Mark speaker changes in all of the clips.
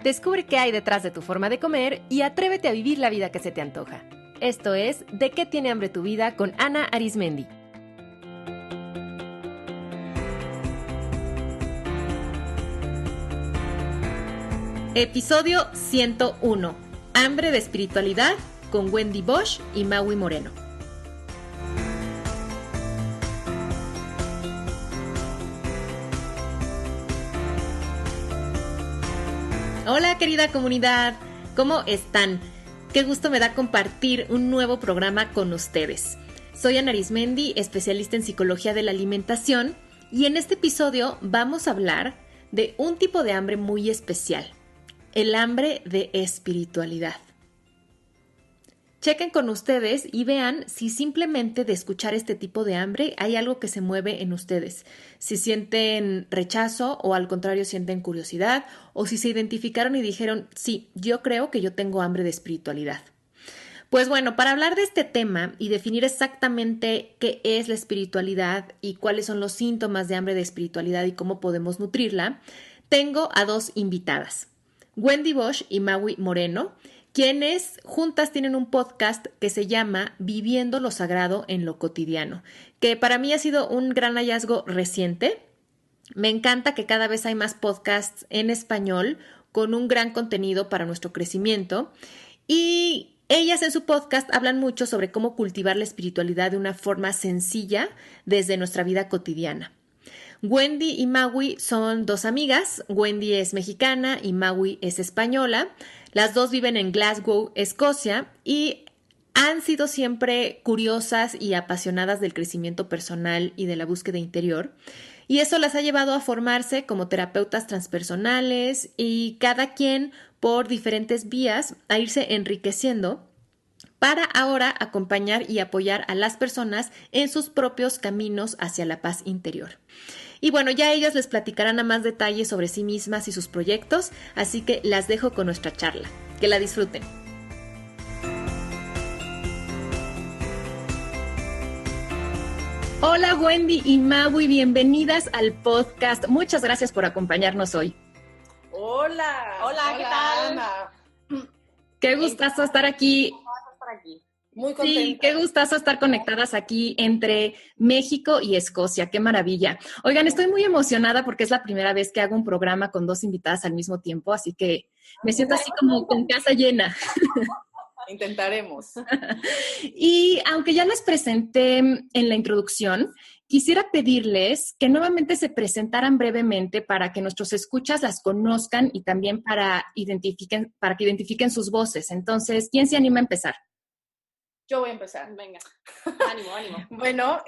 Speaker 1: Descubre qué hay detrás de tu forma de comer y atrévete a vivir la vida que se te antoja. Esto es ¿De qué tiene hambre tu vida? Con Ana Arismendi. Episodio 101. Hambre de espiritualidad con Wendy Bosch y Maui Moreno. Hola querida comunidad, ¿cómo están? Qué gusto me da compartir un nuevo programa con ustedes. Soy Ana Arismendi, especialista en psicología de la alimentación, y en este episodio vamos a hablar de un tipo de hambre muy especial, el hambre de espiritualidad. Chequen con ustedes y vean si simplemente de escuchar este tipo de hambre hay algo que se mueve en ustedes. Si sienten rechazo o al contrario sienten curiosidad, o si se identificaron y dijeron, sí, yo creo que yo tengo hambre de espiritualidad. Pues bueno, para hablar de este tema y definir exactamente qué es la espiritualidad y cuáles son los síntomas de hambre de espiritualidad y cómo podemos nutrirla, tengo a dos invitadas, Wendy Bosch y Maui Moreno, quienes juntas tienen un podcast que se llama Viviendo lo Sagrado en lo Cotidiano, que para mí ha sido un gran hallazgo reciente. Me encanta que cada vez hay más podcasts en español con un gran contenido para nuestro crecimiento, y ellas en su podcast hablan mucho sobre cómo cultivar la espiritualidad de una forma sencilla desde nuestra vida cotidiana. Wendy y Maui son dos amigas. Wendy es mexicana y Maui es española. Las dos viven en Glasgow, Escocia, y han sido siempre curiosas y apasionadas del crecimiento personal y de la búsqueda interior. Y eso las ha llevado a formarse como terapeutas transpersonales y cada quien por diferentes vías a irse enriqueciendo para ahora acompañar y apoyar a las personas en sus propios caminos hacia la paz interior. Y bueno, ya ellas les platicarán a más detalle sobre sí mismas y sus proyectos, así que las dejo con nuestra charla. Que la disfruten. Hola Wendy y Maui, bienvenidas al podcast. Muchas gracias por acompañarnos hoy.
Speaker 2: Hola, ¿qué tal?
Speaker 3: Ana.
Speaker 1: Qué gustazo estar aquí.
Speaker 3: Muy contenta.
Speaker 1: Sí, qué gustazo estar conectadas aquí entre México y Escocia. Qué maravilla. Oigan, estoy muy emocionada porque es la primera vez que hago un programa con dos invitadas al mismo tiempo, así que me siento así como con casa llena.
Speaker 3: Intentaremos.
Speaker 1: Y aunque ya les presenté en la introducción, quisiera pedirles que nuevamente se presentaran brevemente para que nuestros escuchas las conozcan y también para que identifiquen sus voces. Entonces, ¿quién se anima a empezar?
Speaker 3: Yo voy a empezar.
Speaker 2: Venga, ánimo.
Speaker 3: Bueno,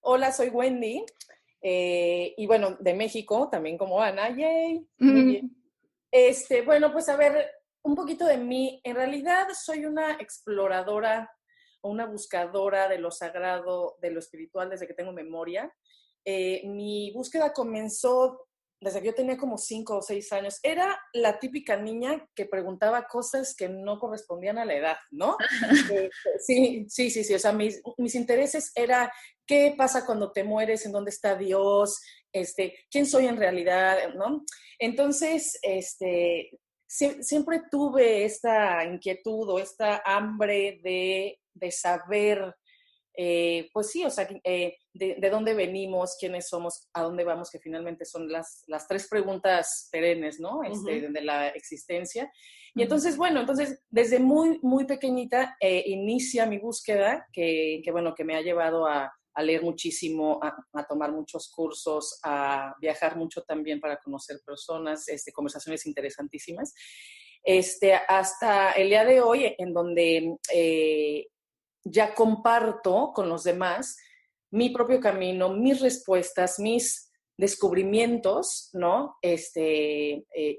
Speaker 3: hola, soy Wendy, y bueno, de México, también como Ana. ¡Yay! Muy bien. Bueno, pues a ver, un poquito de mí. En realidad soy una exploradora o una buscadora de lo sagrado, de lo espiritual desde que tengo memoria. Mi búsqueda comenzó desde que yo tenía como 5 o 6 años. Era la típica niña que preguntaba cosas que no correspondían a la edad, ¿no? Sí. O sea, mis intereses era qué pasa cuando te mueres, en dónde está Dios, quién soy en realidad, ¿no? Entonces, siempre tuve esta inquietud o esta hambre de saber, pues sí, o sea, de dónde venimos, quiénes somos, a dónde vamos, que finalmente son las tres preguntas perennes, ¿no? De la existencia. Y entonces, bueno, desde muy, muy pequeñita inicia mi búsqueda, que me ha llevado a leer muchísimo, a tomar muchos cursos, a viajar mucho también para conocer personas, conversaciones interesantísimas, hasta el día de hoy, en donde ya comparto con los demás mi propio camino, mis respuestas, mis descubrimientos, ¿no?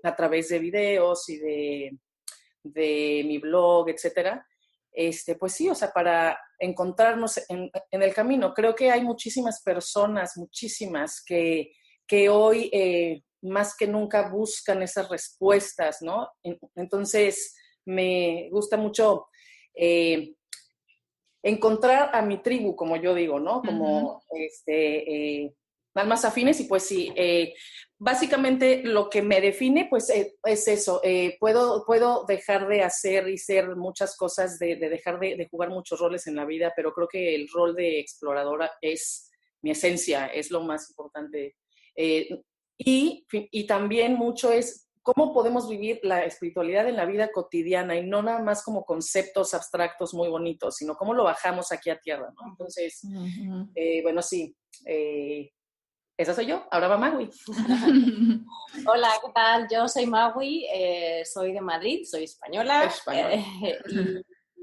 Speaker 3: A través de videos y de mi blog, etcétera. Pues sí, o sea, para encontrarnos en el camino. Creo que hay muchísimas personas, que hoy más que nunca buscan esas respuestas, ¿no? Entonces, me gusta mucho encontrar a mi tribu, como yo digo, ¿no? Como almas afines y pues sí, básicamente lo que me define pues es eso, puedo dejar de hacer y ser muchas cosas, de dejar de jugar muchos roles en la vida, pero creo que el rol de exploradora es mi esencia, es lo más importante. Y también mucho es cómo podemos vivir la espiritualidad en la vida cotidiana y no nada más como conceptos abstractos muy bonitos, sino cómo lo bajamos aquí a tierra, ¿no? Entonces, bueno, sí, esa soy yo, ahora va Magui.
Speaker 2: Hola, ¿qué tal? Yo soy Magui, soy de Madrid, soy española.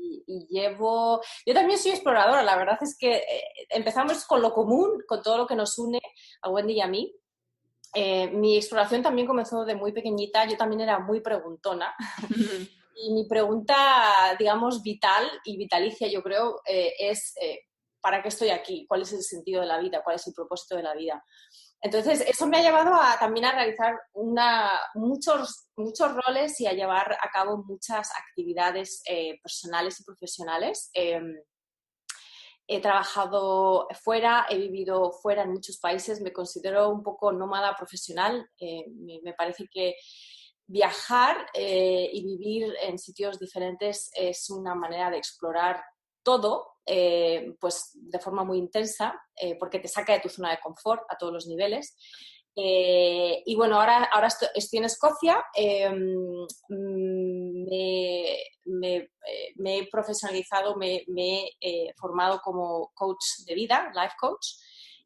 Speaker 2: Y llevo... Yo también soy exploradora, la verdad es que empezamos con lo común, con todo lo que nos une a Wendy y a mí. Mi exploración también comenzó de muy pequeñita, yo también era muy preguntona. Y mi pregunta, digamos, vital y vitalicia, yo creo, es ¿para qué estoy aquí? ¿Cuál es el sentido de la vida? ¿Cuál es el propósito de la vida? Entonces, eso me ha llevado también a realizar muchos roles y a llevar a cabo muchas actividades personales y profesionales. He trabajado fuera, he vivido fuera en muchos países, me considero un poco nómada profesional. Me parece que viajar y vivir en sitios diferentes es una manera de explorar todo, pues de forma muy intensa, porque te saca de tu zona de confort a todos los niveles. Y bueno, ahora estoy en Escocia, me he profesionalizado, me he formado como coach de vida, life coach,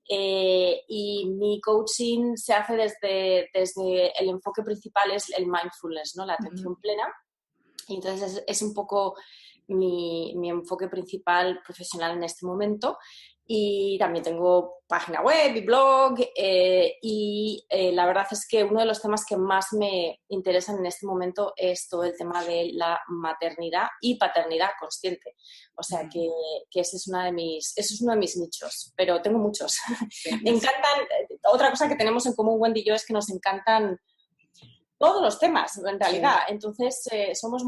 Speaker 2: y mi coaching se hace desde el enfoque principal es el mindfulness, ¿no? La atención plena. Y entonces es un poco mi enfoque principal profesional en este momento. Y también tengo página web y blog y la verdad es que uno de los temas que más me interesan en este momento es todo el tema de la maternidad y paternidad consciente. O sea que ese es uno de mis nichos, pero tengo muchos. Me encantan, otra cosa que tenemos en común Wendy y yo es que nos encantan todos los temas, en realidad. Sí. Entonces, somos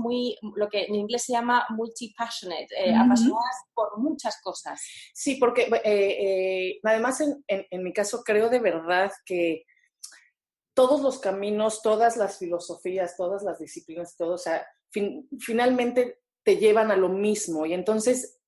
Speaker 2: lo que en inglés se llama multi-passionate, apasionadas por muchas cosas.
Speaker 3: Sí, porque además en mi caso creo de verdad que todos los caminos, todas las filosofías, todas las disciplinas, todo, o sea, finalmente te llevan a lo mismo. Y entonces,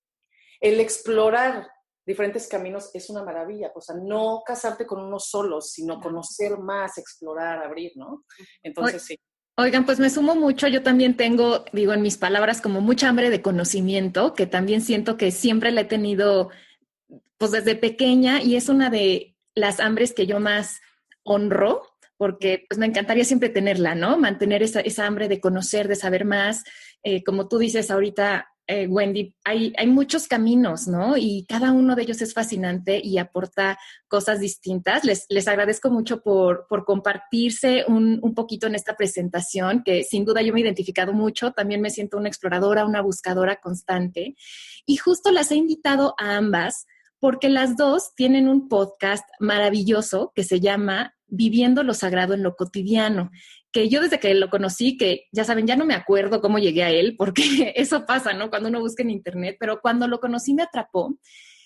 Speaker 3: el explorar diferentes caminos es una maravilla, o sea, no casarte con uno solo, sino conocer más, explorar, abrir, ¿no? Entonces, sí.
Speaker 1: Oigan, pues me sumo mucho, yo también tengo, digo en mis palabras, como mucha hambre de conocimiento, que también siento que siempre la he tenido, pues desde pequeña, y es una de las hambres que yo más honro, porque pues me encantaría siempre tenerla, ¿no? Mantener esa hambre de conocer, de saber más, como tú dices ahorita, Wendy, hay muchos caminos, ¿no? Y cada uno de ellos es fascinante y aporta cosas distintas. Les agradezco mucho por compartirse un poquito en esta presentación, que sin duda yo me he identificado mucho. También me siento una exploradora, una buscadora constante. Y justo las he invitado a ambas porque las dos tienen un podcast maravilloso que se llama Viviendo lo Sagrado en lo Cotidiano, que yo desde que lo conocí, que ya saben, ya no me acuerdo cómo llegué a él, porque eso pasa, ¿no? Cuando uno busca en internet, pero cuando lo conocí me atrapó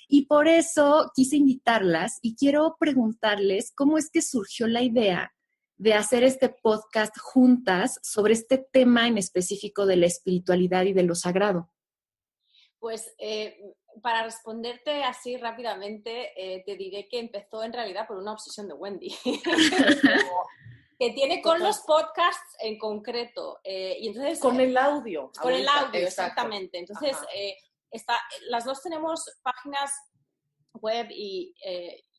Speaker 1: y por eso quise invitarlas y quiero preguntarles cómo es que surgió la idea de hacer este podcast juntas sobre este tema en específico de la espiritualidad y de lo sagrado.
Speaker 2: Pues para responderte así rápidamente, te diré que empezó en realidad por una obsesión de Wendy. Que tiene con los podcasts en concreto. Y entonces,
Speaker 3: con el audio.
Speaker 2: Con el audio, exactamente. Entonces, las dos tenemos páginas web y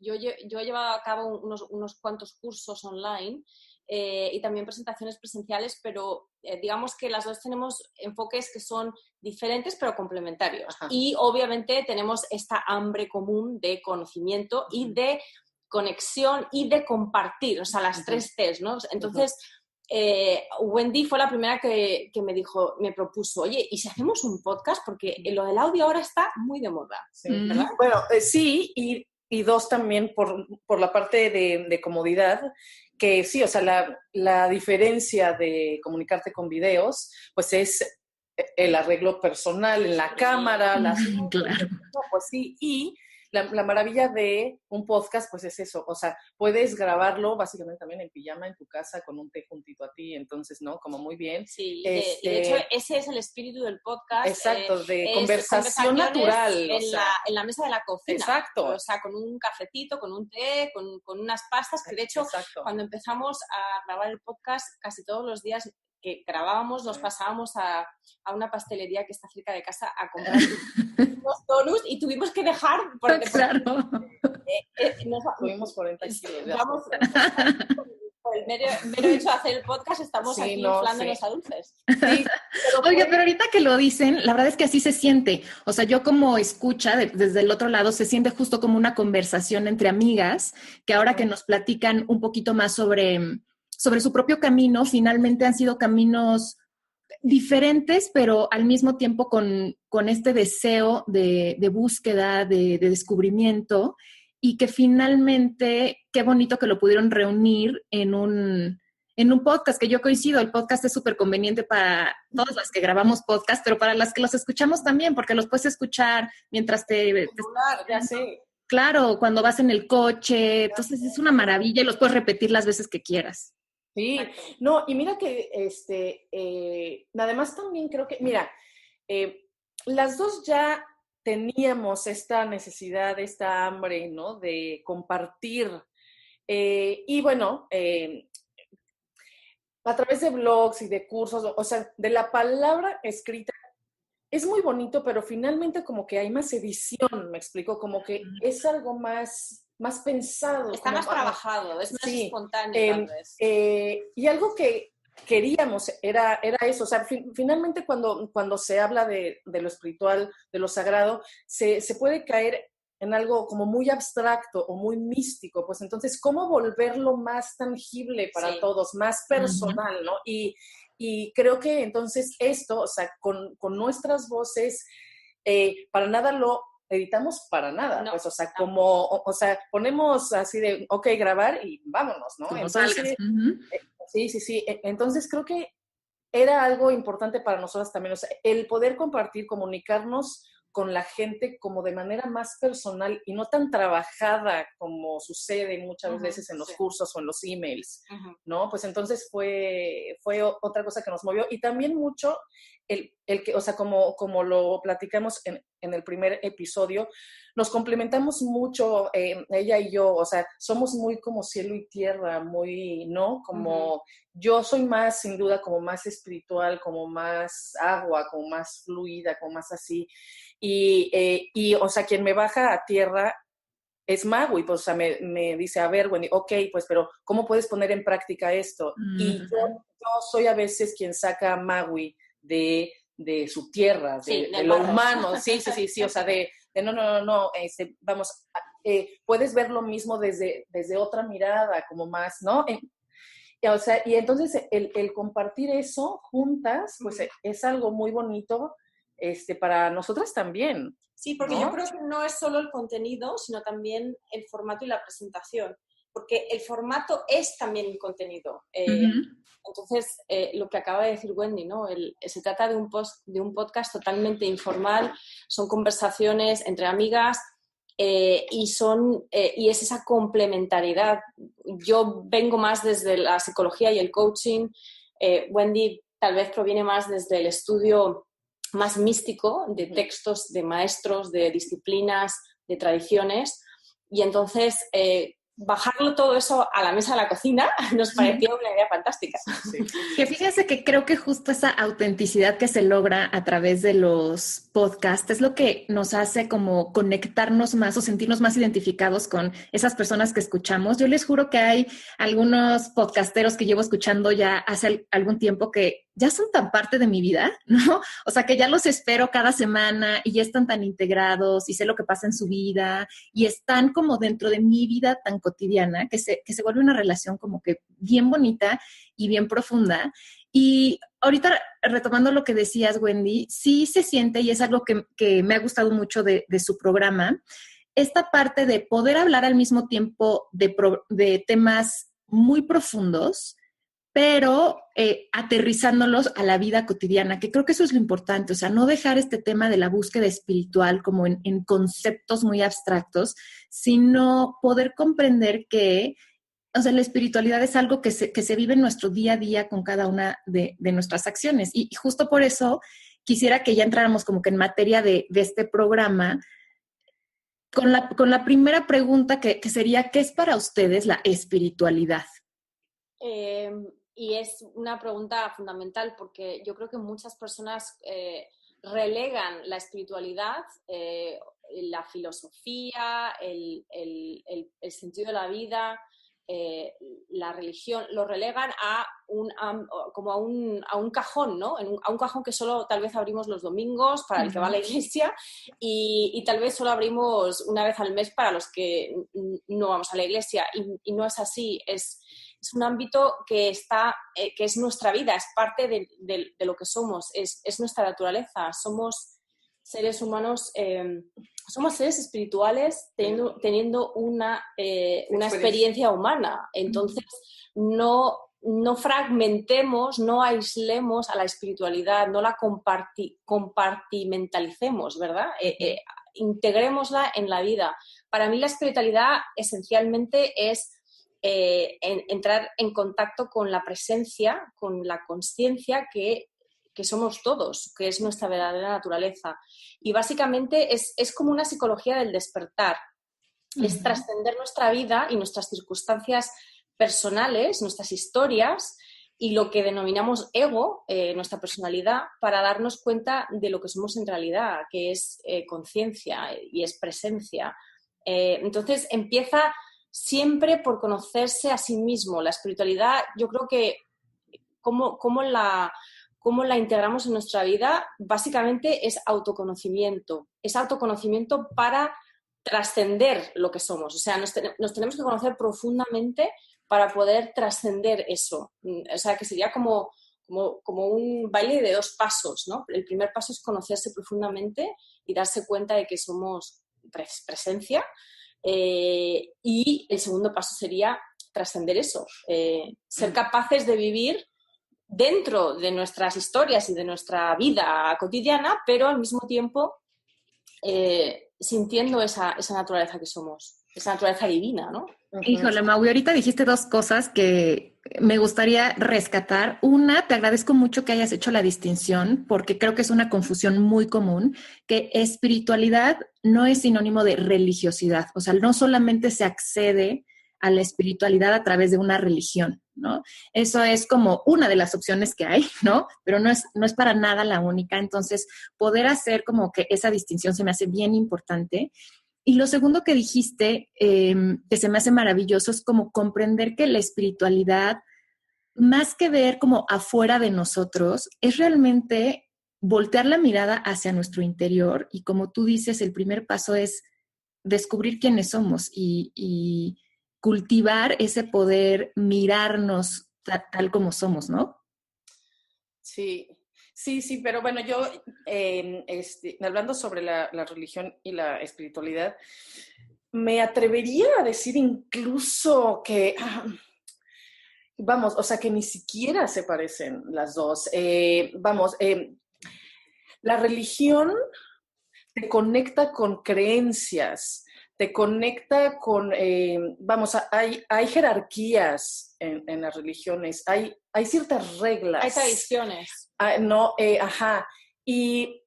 Speaker 2: yo he llevado a cabo unos cuantos cursos online y también presentaciones presenciales, pero digamos que las dos tenemos enfoques que son diferentes pero complementarios. Y obviamente tenemos esta hambre común de conocimiento y de conexión y de compartir, o sea, las tres T's, ¿no? Entonces, Wendy fue la primera que me propuso, oye, ¿y si hacemos un podcast? Porque lo del audio ahora está muy de moda, ¿verdad?
Speaker 3: Bueno, sí, y dos también por la parte de comodidad, que sí, o sea, la diferencia de comunicarte con videos, pues es el arreglo personal en la cámara,
Speaker 1: Claro.
Speaker 3: Pues sí, y la maravilla de un podcast, pues es eso, o sea, puedes grabarlo básicamente también en pijama en tu casa con un té juntito a ti, entonces, ¿no? Como muy bien.
Speaker 2: Sí, y de hecho ese es el espíritu del podcast.
Speaker 3: Exacto, de conversación natural.
Speaker 2: En la mesa de la cocina.
Speaker 3: Exacto.
Speaker 2: O sea, con un cafecito, con un té, con unas pastas, que de hecho, cuando empezamos a grabar el podcast, casi todos los días que grabábamos, nos pasábamos a una pastelería que está cerca de casa a comprar unos donuts y tuvimos que dejar porque
Speaker 1: claro.
Speaker 2: Nos
Speaker 3: tuvimos 40 kilos.
Speaker 2: Vamos, por el mero hecho de hacer el podcast estamos aquí inflándonos a dulces. Sí,
Speaker 1: Oye, pero ahorita que lo dicen, la verdad es que así se siente. O sea, yo como escucha desde el otro lado, se siente justo como una conversación entre amigas, que ahora que nos platican un poquito más sobre su propio camino, finalmente han sido caminos diferentes, pero al mismo tiempo con este deseo de búsqueda, de descubrimiento, y que finalmente, qué bonito que lo pudieron reunir en un podcast, que yo coincido, el podcast es súper conveniente para todas las que grabamos podcast, pero para las que los escuchamos también, porque los puedes escuchar mientras
Speaker 3: ya sé.
Speaker 1: Claro, cuando vas en el coche, entonces es una maravilla y los puedes repetir las veces que quieras.
Speaker 3: Sí, no, y mira que además también creo que, mira, las dos ya teníamos esta necesidad, esta hambre, ¿no? De compartir. Y bueno, a través de blogs y de cursos, o sea, de la palabra escrita, es muy bonito, pero finalmente como que hay más edición, me explico, como que es algo más pensado.
Speaker 2: Está más trabajado, es más espontáneo tal vez.
Speaker 3: Y algo que queríamos era eso, o sea, finalmente cuando se habla de lo espiritual, de lo sagrado, se puede caer en algo como muy abstracto o muy místico, pues entonces, ¿cómo volverlo más tangible para todos, más personal, ¿no? Y creo que entonces esto, o sea, con nuestras voces, para nada lo editamos para nada, pues, o sea, ponemos así de, ok, grabar y vámonos, ¿no? Entonces, sí. Entonces creo que era algo importante para nosotras también, o sea, el poder compartir, comunicarnos con la gente como de manera más personal y no tan trabajada como sucede muchas veces en los cursos o en los emails, ¿no? Pues entonces fue otra cosa que nos movió y también mucho el que, o sea, como lo platicamos en el primer episodio, nos complementamos mucho, ella y yo, o sea, somos muy como cielo y tierra, muy, ¿no? Como yo soy más, sin duda, como más espiritual, como más agua, como más fluida, como más así. Y o sea, quien me baja a tierra es Magui, pues, o sea, me dice, a ver, Wendy, ok, pues, pero ¿cómo puedes poner en práctica esto? Y yo soy a veces quien saca a Magui de su tierra, de lo humano, sí, o sea, de no, vamos, puedes ver lo mismo desde otra mirada, como más, ¿no? O sea, y entonces el compartir eso juntas, pues es algo muy bonito para nosotras también.
Speaker 2: Sí, porque yo creo que no es solo el contenido, sino también el formato y la presentación, porque el formato es también el contenido. Entonces, lo que acaba de decir Wendy, ¿no? Se trata de un podcast totalmente informal, son conversaciones entre amigas y es esa complementariedad. Yo vengo más desde la psicología y el coaching, Wendy tal vez proviene más desde el estudio más místico de textos de maestros, de disciplinas, de tradiciones, y entonces bajarlo todo eso a la mesa de la cocina nos pareció una idea fantástica.
Speaker 1: Sí. Que fíjense que creo que justo esa autenticidad que se logra a través de los podcasts es lo que nos hace como conectarnos más o sentirnos más identificados con esas personas que escuchamos. Yo les juro que hay algunos podcasteros que llevo escuchando ya hace algún tiempo que ya son tan parte de mi vida, ¿no? O sea, que ya los espero cada semana y ya están tan integrados y sé lo que pasa en su vida y están como dentro de mi vida tan cotidiana que se vuelve una relación como que bien bonita y bien profunda. Y ahorita, retomando lo que decías, Wendy, sí se siente, y es algo que me ha gustado mucho de su programa, esta parte de poder hablar al mismo tiempo de temas muy profundos, pero aterrizándolos a la vida cotidiana, que creo que eso es lo importante, o sea, no dejar este tema de la búsqueda espiritual como en conceptos muy abstractos, sino poder comprender que, o sea, la espiritualidad es algo que se vive en nuestro día a día con cada una de nuestras acciones. Y justo por eso quisiera que ya entráramos como que en materia de este programa, con la primera pregunta que sería, ¿qué es para ustedes la espiritualidad?
Speaker 2: Y es una pregunta fundamental porque yo creo que muchas personas relegan la espiritualidad, la filosofía, el sentido de la vida, la religión, lo relegan como a un cajón, ¿no? A un cajón que solo tal vez abrimos los domingos para el que va a la iglesia y tal vez solo abrimos una vez al mes para los que no vamos a la iglesia. Y no es así, es un ámbito que es nuestra vida, es parte de lo que somos, es nuestra naturaleza. Somos seres humanos, somos seres espirituales teniendo una experiencia humana. Entonces, no fragmentemos, no aislemos a la espiritualidad, no la compartimentalicemos, ¿verdad? Integrémosla en la vida. Para mí la espiritualidad esencialmente es entrar en contacto con la presencia, con la consciencia que somos todos, que es nuestra verdadera naturaleza. Y básicamente es como una psicología del despertar. Es trascender nuestra vida y nuestras circunstancias personales, nuestras historias y lo que denominamos ego, nuestra personalidad, para darnos cuenta de lo que somos en realidad, que es conciencia y es presencia. Entonces empieza siempre por conocerse a sí mismo. La espiritualidad, yo creo que cómo la integramos en nuestra vida, básicamente es autoconocimiento. Es autoconocimiento para trascender lo que somos. O sea, nos tenemos que conocer profundamente para poder trascender eso. O sea, que sería como un baile de 2 pasos, ¿no? El primer paso es conocerse profundamente y darse cuenta de que somos presencia. Y el segundo paso sería trascender eso, ser capaces de vivir dentro de nuestras historias y de nuestra vida cotidiana, pero al mismo tiempo sintiendo esa naturaleza que somos, esa naturaleza divina, ¿no?
Speaker 1: Híjole, Mau, y ahorita dijiste 2 cosas que me gustaría rescatar. Una, te agradezco mucho que hayas hecho la distinción, porque creo que es una confusión muy común, que espiritualidad no es sinónimo de religiosidad. O sea, no solamente se accede a la espiritualidad a través de una religión, ¿no? Eso es como una de las opciones que hay, ¿no? Pero no es para nada la única. Entonces, poder hacer como que esa distinción se me hace bien importante. Y lo segundo que dijiste, que se me hace maravilloso, es como comprender que la espiritualidad, más que ver como afuera de nosotros, es realmente voltear la mirada hacia nuestro interior. Y como tú dices, el primer paso es descubrir quiénes somos y cultivar ese poder mirarnos tal como somos, ¿no?
Speaker 3: Sí, sí, pero bueno, yo, hablando sobre la religión y la espiritualidad, me atrevería a decir incluso que, vamos, o sea, que ni siquiera se parecen las dos. La religión te conecta con creencias, te conecta con, hay jerarquías en las religiones, hay ciertas reglas.
Speaker 2: Hay tradiciones.
Speaker 3: No, ajá. Y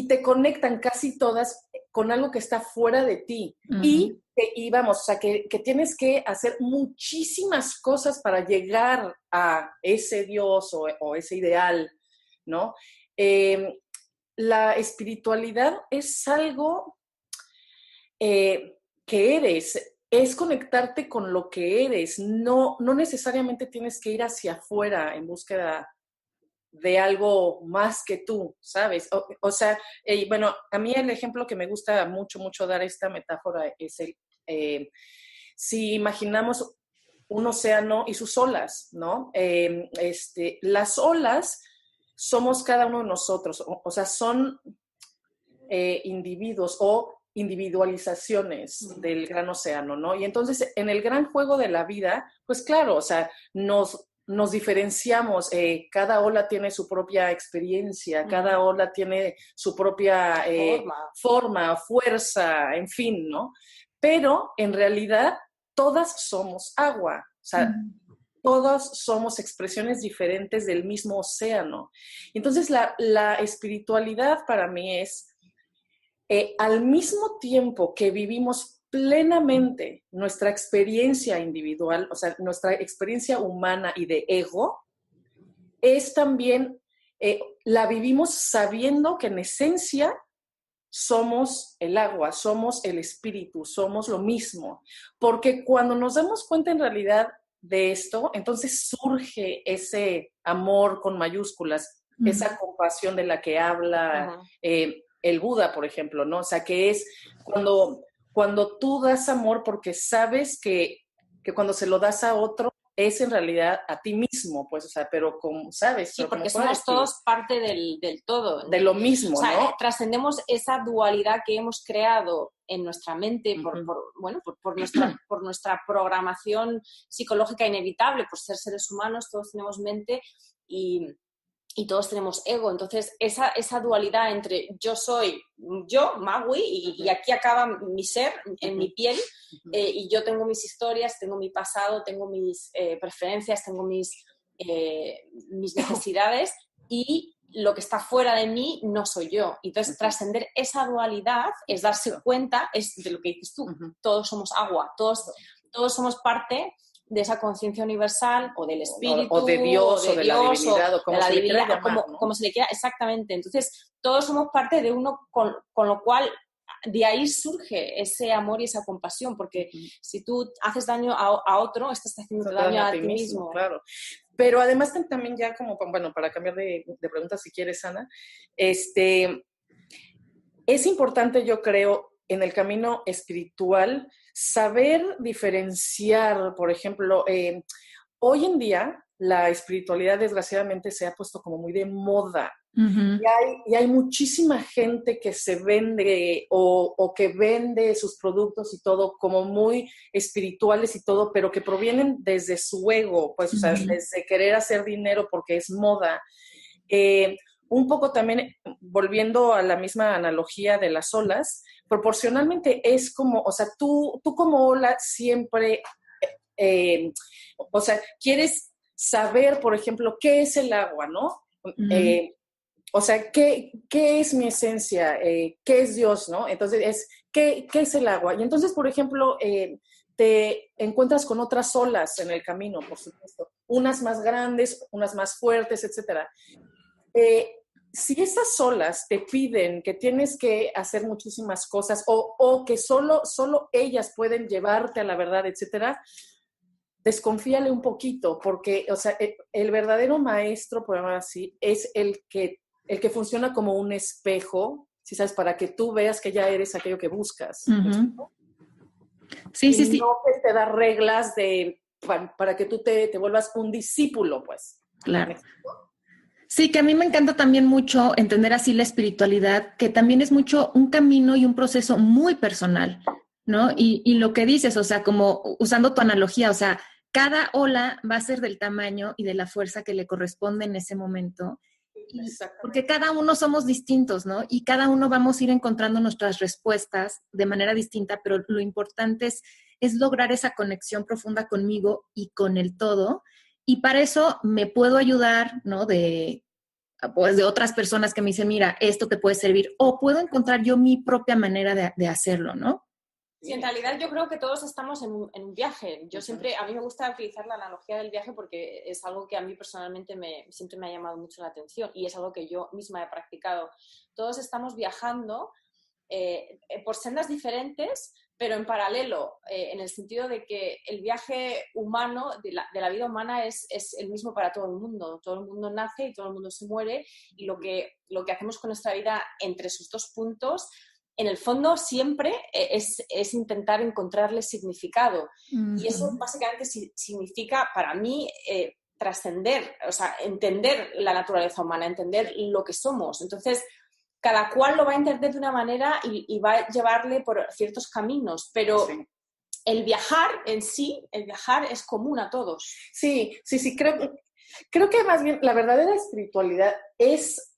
Speaker 3: te conectan casi todas con algo que está fuera de ti. Uh-huh. Y vamos, o sea, que tienes que hacer muchísimas cosas para llegar a ese Dios o ese ideal, ¿no? La espiritualidad es algo que eres, es conectarte con lo que eres. No necesariamente tienes que ir hacia afuera en búsqueda de algo más que tú, ¿sabes? O sea, bueno, a mí el ejemplo que me gusta mucho dar esta metáfora es si imaginamos un océano y sus olas, ¿no? Las olas somos cada uno de nosotros, o sea, son individuos o individualizaciones del gran océano, ¿no? Y entonces, en el gran juego de la vida, pues claro, o sea, nos nos diferenciamos, cada ola tiene su propia experiencia, cada ola tiene su propia forma, fuerza, en fin, ¿no? Pero en realidad todas somos agua, o sea, todas somos expresiones diferentes del mismo océano. Entonces la espiritualidad para mí es, al mismo tiempo que vivimos plenamente nuestra experiencia individual, o sea, nuestra experiencia humana y de ego, es también, la vivimos sabiendo que en esencia somos el agua, somos el espíritu, somos lo mismo. Porque cuando nos damos cuenta en realidad de esto, entonces surge ese amor con mayúsculas, esa compasión de la que habla el Buda, por ejemplo, ¿no? O sea, que es cuando tú das amor porque sabes que cuando se lo das a otro es en realidad a ti mismo, pues, o sea, pero como sabes.
Speaker 2: Sí, porque somos todos parte del todo.
Speaker 3: De lo mismo,
Speaker 2: o sea,
Speaker 3: ¿no?
Speaker 2: Trascendemos esa dualidad que hemos creado en nuestra mente por nuestra programación psicológica inevitable, por ser seres humanos, todos tenemos mente y todos tenemos ego. Entonces, esa dualidad entre yo soy yo, Magui, y aquí acaba mi ser en mi piel, y yo tengo mis historias, tengo mi pasado, tengo mis preferencias, tengo mis necesidades, y lo que está fuera de mí no soy yo. Entonces, trascender esa dualidad es darse cuenta, es de lo que dices tú, todos somos agua, todos somos parte de esa conciencia universal, o del espíritu,
Speaker 3: o de Dios, o de la divinidad, o como se le quiera llamar, ¿no?
Speaker 2: como se le quiera, exactamente. Entonces, todos somos parte de uno, con lo cual de ahí surge ese amor y esa compasión, porque si tú haces daño a otro, estás haciendo daño a ti mismo.
Speaker 3: Claro. Pero además también ya como, bueno, para cambiar de pregunta si quieres, Ana, es importante, yo creo, en el camino espiritual, saber diferenciar, por ejemplo, hoy en día la espiritualidad desgraciadamente se ha puesto como muy de moda. Y hay muchísima gente que se vende o que vende sus productos y todo como muy espirituales y todo, pero que provienen desde su ego, pues, o sea, desde querer hacer dinero porque es moda. Un poco también, volviendo a la misma analogía de las olas, proporcionalmente es como, o sea, tú como ola siempre, o sea, quieres saber, por ejemplo, qué es el agua, ¿no? O sea, ¿qué es mi esencia? ¿Qué es Dios, no? Entonces, ¿qué es el agua? Y entonces, por ejemplo, te encuentras con otras olas en el camino, por supuesto. Unas más grandes, unas más fuertes, etcétera. Si esas olas te piden que tienes que hacer muchísimas cosas o que solo ellas pueden llevarte a la verdad, etcétera, desconfíale un poquito, porque, o sea, el verdadero maestro, por llamarlo así, es el que funciona como un espejo, si sabes, para que tú veas que ya eres aquello que buscas.
Speaker 1: Sí.
Speaker 3: No que te da reglas para que tú te vuelvas un discípulo, pues.
Speaker 1: Claro. Sí, que a mí me encanta también mucho entender así la espiritualidad, que también es mucho un camino y un proceso muy personal, ¿no? Y lo que dices, o sea, como usando tu analogía, o sea, cada ola va a ser del tamaño y de la fuerza que le corresponde en ese momento, porque cada uno somos distintos, ¿no? Y cada uno vamos a ir encontrando nuestras respuestas de manera distinta, pero lo importante es lograr esa conexión profunda conmigo y con el todo. Y para eso me puedo ayudar, ¿no? Pues de otras personas que me dicen, mira, esto te puede servir. O puedo encontrar yo mi propia manera de hacerlo, ¿no?
Speaker 2: Sí, en realidad yo creo que todos estamos en un viaje. A mí me gusta utilizar la analogía del viaje porque es algo que a mí personalmente siempre me ha llamado mucho la atención y es algo que yo misma he practicado. Todos estamos viajando por sendas diferentes, pero en paralelo, en el sentido de que el viaje humano, de la vida humana, es el mismo para todo el mundo. Todo el mundo nace y todo el mundo se muere, y lo que hacemos con nuestra vida entre esos dos puntos, en el fondo siempre es intentar encontrarle significado. Y eso básicamente significa para mí trascender, o sea, entender la naturaleza humana, entender lo que somos. Entonces, cada cual lo va a entender de una manera y va a llevarle por ciertos caminos, pero el viajar en sí, el viajar es común a todos.
Speaker 3: Sí, creo que más bien la verdadera espiritualidad es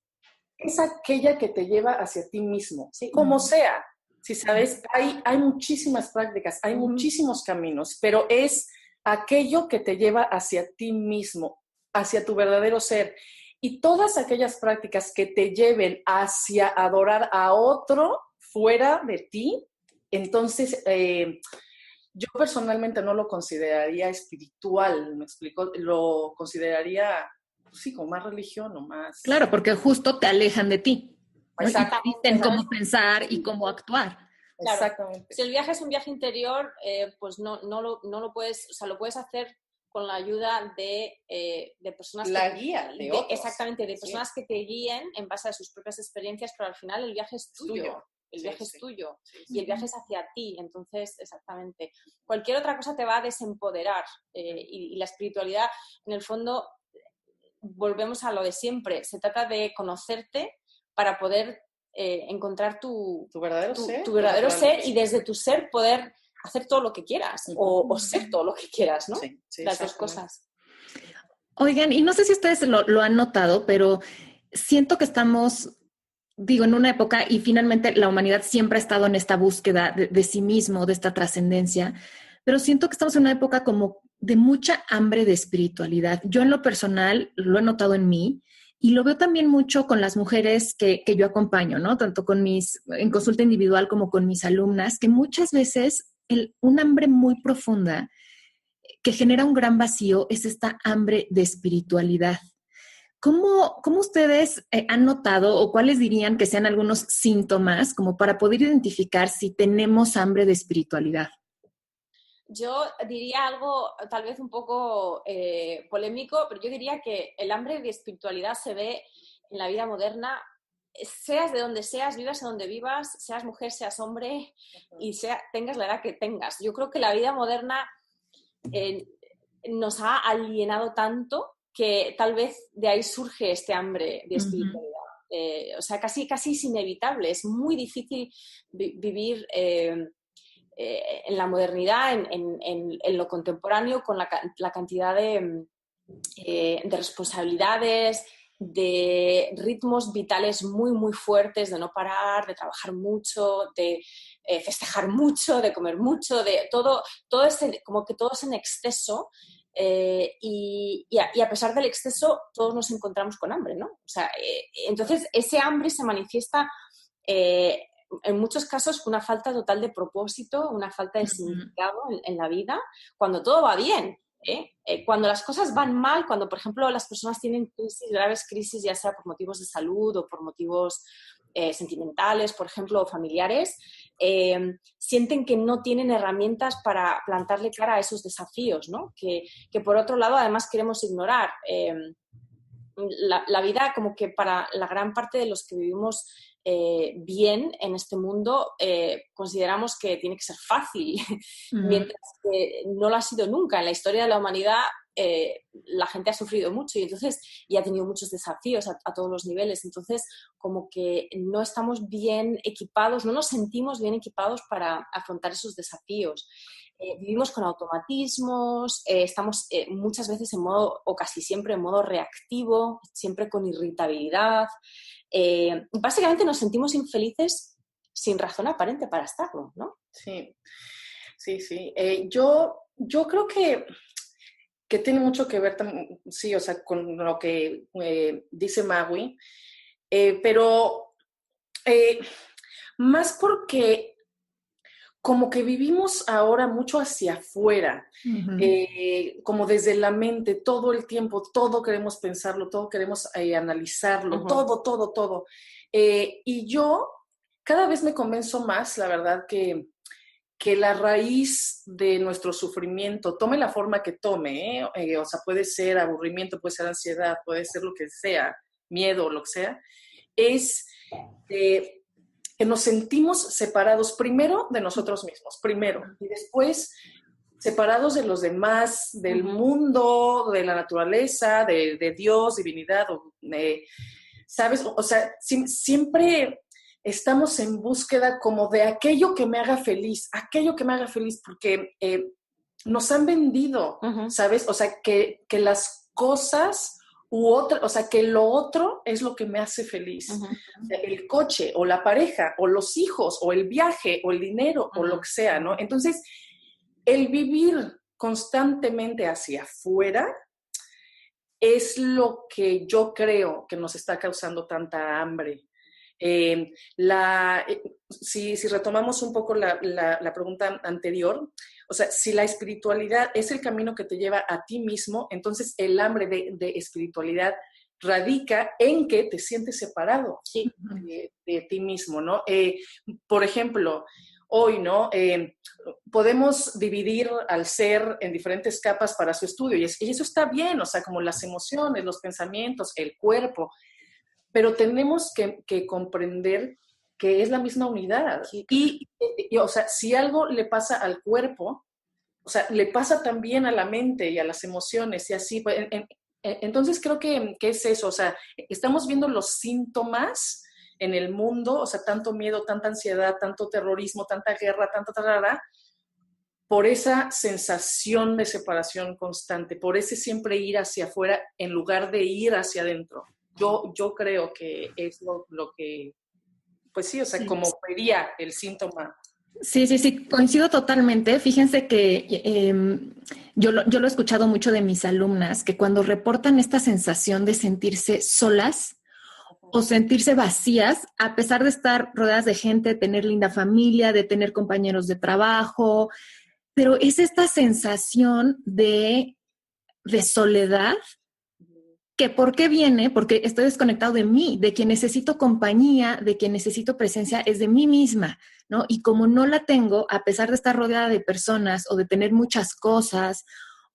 Speaker 3: aquella que te lleva hacia ti mismo,
Speaker 2: Sí.
Speaker 3: como sea. Si sabes, hay muchísimas prácticas, hay muchísimos caminos, pero es aquello que te lleva hacia ti mismo, hacia tu verdadero ser. Y todas aquellas prácticas que te lleven hacia adorar a otro fuera de ti, entonces yo personalmente no lo consideraría espiritual, ¿me explico? Lo consideraría, pues sí, como más religión o más...
Speaker 1: Claro, porque justo te alejan de ti, ¿no? Y te
Speaker 2: Exactamente.
Speaker 1: dicen cómo pensar y cómo actuar.
Speaker 2: Claro.
Speaker 3: Exactamente.
Speaker 2: Si el viaje es un viaje interior, pues no lo puedes, o sea, lo puedes hacer con la ayuda de personas
Speaker 3: guía de otros.
Speaker 2: Exactamente, de personas que te guíen en base a sus propias experiencias, pero al final el viaje es tuyo. El viaje es tuyo y el viaje es hacia ti. Entonces, exactamente. Cualquier otra cosa te va a desempoderar y la espiritualidad, en el fondo, volvemos a lo de siempre. Se trata de conocerte para poder encontrar tu verdadero ser y desde tu ser poder hacer todo lo que quieras o ser todo lo que quieras, ¿no?
Speaker 3: Sí,
Speaker 2: las dos cosas.
Speaker 1: Oigan, y no sé si ustedes lo han notado, pero siento que estamos, digo, en una época y finalmente la humanidad siempre ha estado en esta búsqueda de sí mismo, de esta trascendencia, pero siento que estamos en una época como de mucha hambre de espiritualidad. Yo en lo personal lo he notado en mí y lo veo también mucho con las mujeres que yo acompaño, ¿no? Tanto en consulta individual como con mis alumnas, que muchas veces un hambre muy profunda que genera un gran vacío es esta hambre de espiritualidad. ¿Cómo ustedes han notado o cuáles dirían que sean algunos síntomas como para poder identificar si tenemos hambre de espiritualidad?
Speaker 2: Yo diría algo tal vez un poco polémico, pero yo diría que el hambre de espiritualidad se ve en la vida moderna, seas de donde seas, vivas en donde vivas, seas mujer, seas hombre y tengas la edad que tengas. Yo creo que la vida moderna nos ha alienado tanto que tal vez de ahí surge este hambre de espiritualidad. O sea, casi es inevitable, es muy difícil vivir en la modernidad, en lo contemporáneo, con la cantidad de responsabilidades, de ritmos vitales muy, muy fuertes, de no parar, de trabajar mucho, de festejar mucho, de comer mucho, de todo como que todo es en exceso. Y a pesar del exceso, todos nos encontramos con hambre, ¿no? O sea, entonces ese hambre se manifiesta en muchos casos con una falta total de propósito, una falta de significado en la vida, cuando todo va bien. Cuando las cosas van mal, cuando, por ejemplo, las personas tienen graves crisis, ya sea por motivos de salud o por motivos sentimentales, por ejemplo, o familiares, sienten que no tienen herramientas para plantarle cara a esos desafíos, ¿no? Que por otro lado, además, queremos ignorar. La vida, como que para la gran parte de los que vivimos bien en este mundo, consideramos que tiene que ser fácil, mientras que no lo ha sido nunca. En la historia de la humanidad la gente ha sufrido mucho y ha tenido muchos desafíos a todos los niveles. Entonces, como que no estamos bien equipados, no nos sentimos bien equipados para afrontar esos desafíos. Vivimos con automatismos, estamos muchas veces o casi siempre en modo reactivo, siempre con irritabilidad. Básicamente nos sentimos infelices sin razón aparente para estarlo, ¿no?
Speaker 3: Sí. Yo creo que tiene mucho que ver, sí, o sea, con lo que dice Maui, pero más porque como que vivimos ahora mucho hacia afuera, como desde la mente, todo el tiempo, todo queremos pensarlo, todo queremos analizarlo, todo. Y yo cada vez me convenzo más, la verdad, que la raíz de nuestro sufrimiento, tome la forma que tome, o sea, puede ser aburrimiento, puede ser ansiedad, puede ser lo que sea, miedo, lo que sea, es que nos sentimos separados primero de nosotros mismos, y después separados de los demás, del mundo, de la naturaleza, de Dios, divinidad, ¿sabes? O sea, siempre estamos en búsqueda como de aquello que me haga feliz, porque nos han vendido, ¿sabes? O sea, que las cosas o sea, que lo otro es lo que me hace feliz. El coche, o la pareja, o los hijos, o el viaje, o el dinero, o lo que sea, ¿no? Entonces, el vivir constantemente hacia afuera es lo que yo creo que nos está causando tanta hambre. Si retomamos un poco la pregunta anterior, o sea, si la espiritualidad es el camino que te lleva a ti mismo, entonces el hambre de espiritualidad radica en que te sientes separado de ti mismo, ¿no? Por ejemplo, hoy, ¿no? Podemos dividir al ser en diferentes capas para su estudio y eso está bien, o sea, como las emociones, los pensamientos, el cuerpo, pero tenemos que comprender que es la misma unidad. Y, o sea, si algo le pasa al cuerpo, o sea, le pasa también a la mente y a las emociones y así. Entonces creo que es eso, o sea, estamos viendo los síntomas en el mundo, o sea, tanto miedo, tanta ansiedad, tanto terrorismo, tanta guerra, tanta tarara, por esa sensación de separación constante, por ese siempre ir hacia afuera en lugar de ir hacia adentro. Yo creo que es lo que, pues sí, o sea, como sería el síntoma.
Speaker 1: Sí, coincido totalmente. Fíjense que yo lo he escuchado mucho de mis alumnas, que cuando reportan esta sensación de sentirse solas o sentirse vacías, a pesar de estar rodeadas de gente, de tener linda familia, de tener compañeros de trabajo, pero es esta sensación de soledad. ¿Que por qué viene? Porque estoy desconectado de mí, de que necesito compañía, de que necesito presencia, es de mí misma, ¿no? Y como no la tengo, a pesar de estar rodeada de personas o de tener muchas cosas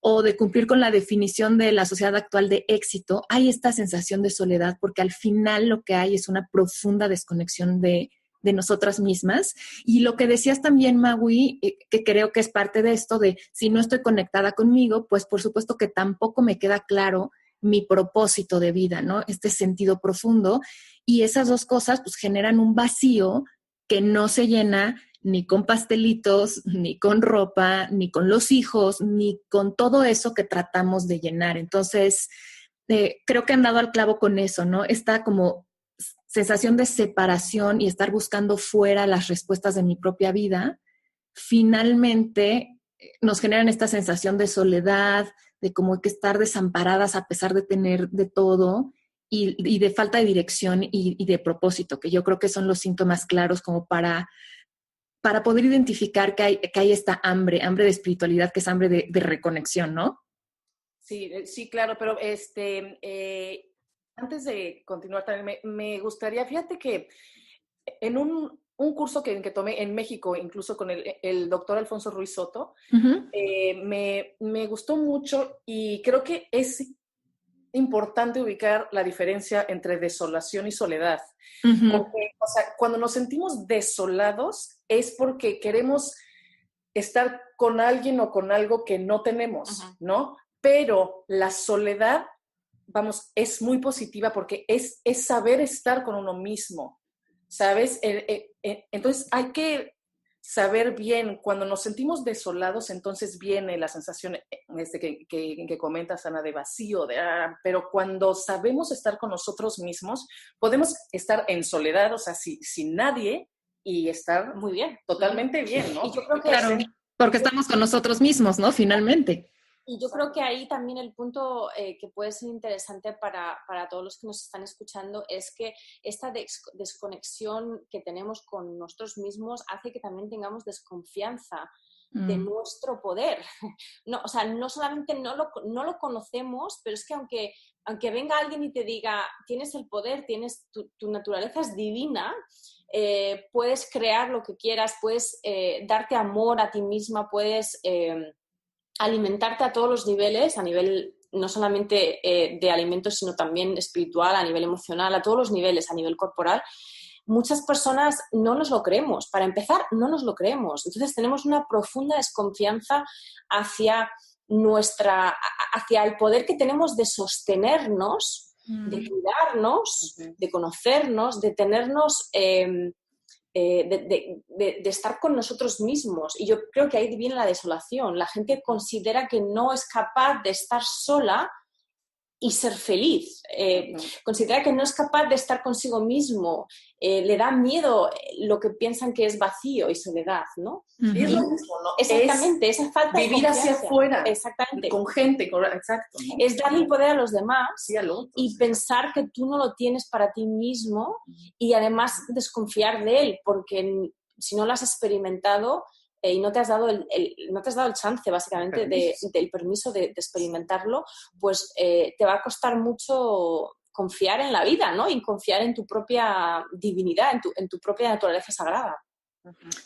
Speaker 1: o de cumplir con la definición de la sociedad actual de éxito, hay esta sensación de soledad porque al final lo que hay es una profunda desconexión de nosotras mismas. Y lo que decías también, Magui, que creo que es parte de esto de si no estoy conectada conmigo, pues por supuesto que tampoco me queda claro mi propósito de vida, ¿no? Este sentido profundo. Y esas dos cosas pues generan un vacío que no se llena ni con pastelitos, ni con ropa, ni con los hijos, ni con todo eso que tratamos de llenar. Entonces, creo que han dado al clavo con eso, ¿no? Esta como sensación de separación y estar buscando fuera las respuestas de mi propia vida, finalmente nos generan esta sensación de soledad, de como que estar desamparadas a pesar de tener de todo y de falta de dirección y de propósito, que yo creo que son los síntomas claros como para poder identificar que hay esta hambre de espiritualidad, que es hambre de reconexión, ¿no?
Speaker 3: Sí, claro, pero antes de continuar también me gustaría, fíjate que en un curso que tomé en México, incluso con el doctor Alfonso Ruiz Soto, me gustó mucho y creo que es importante ubicar la diferencia entre desolación y soledad. Porque, o sea, cuando nos sentimos desolados es porque queremos estar con alguien o con algo que no tenemos, ¿no? Pero la soledad, vamos, es muy positiva porque es saber estar con uno mismo, ¿sabes? Entonces hay que saber bien, cuando nos sentimos desolados, entonces viene la sensación que comentas, Ana, de vacío, pero cuando sabemos estar con nosotros mismos, podemos estar en soledad, o sea, sin nadie, y estar
Speaker 2: muy bien,
Speaker 3: totalmente bien, ¿no?
Speaker 2: Y yo creo que
Speaker 1: claro, porque estamos con nosotros mismos, ¿no? Finalmente.
Speaker 2: Y yo creo que ahí también el punto que puede ser interesante para todos los que nos están escuchando es que esta desconexión que tenemos con nosotros mismos hace que también tengamos desconfianza de nuestro poder. No, o sea, no solamente no lo conocemos, pero es que aunque venga alguien y te diga, tienes el poder, tu naturaleza es divina, puedes crear lo que quieras, puedes darte amor a ti misma, puedes alimentarte a todos los niveles, a nivel no solamente de alimentos, sino también espiritual, a nivel emocional, a todos los niveles, a nivel corporal. Muchas personas no nos lo creemos. Para empezar, no nos lo creemos. Entonces tenemos una profunda desconfianza hacia el poder que tenemos de sostenernos de cuidarnos, de conocernos, de tenernos, de estar con nosotros mismos. Y yo creo que ahí viene la desolación. La gente considera que no es capaz de estar sola y ser feliz. Considera que no es capaz de estar consigo mismo. Le da miedo lo que piensan que es vacío y soledad, ¿no?
Speaker 3: Y es lo mismo, ¿no?
Speaker 2: Exactamente, esa falta de
Speaker 3: vivir hacia afuera.
Speaker 2: Exactamente.
Speaker 3: Con gente, exacto, ¿no?
Speaker 2: Es darle el poder a los demás,
Speaker 3: sí, al otro,
Speaker 2: y pensar que tú no lo tienes para ti mismo, y además desconfiar de él, porque si no lo has experimentado, y no te has dado no te has dado el chance, básicamente, del permiso de experimentarlo, pues te va a costar mucho confiar en la vida, ¿no? Y confiar en tu propia divinidad, en tu propia naturaleza sagrada.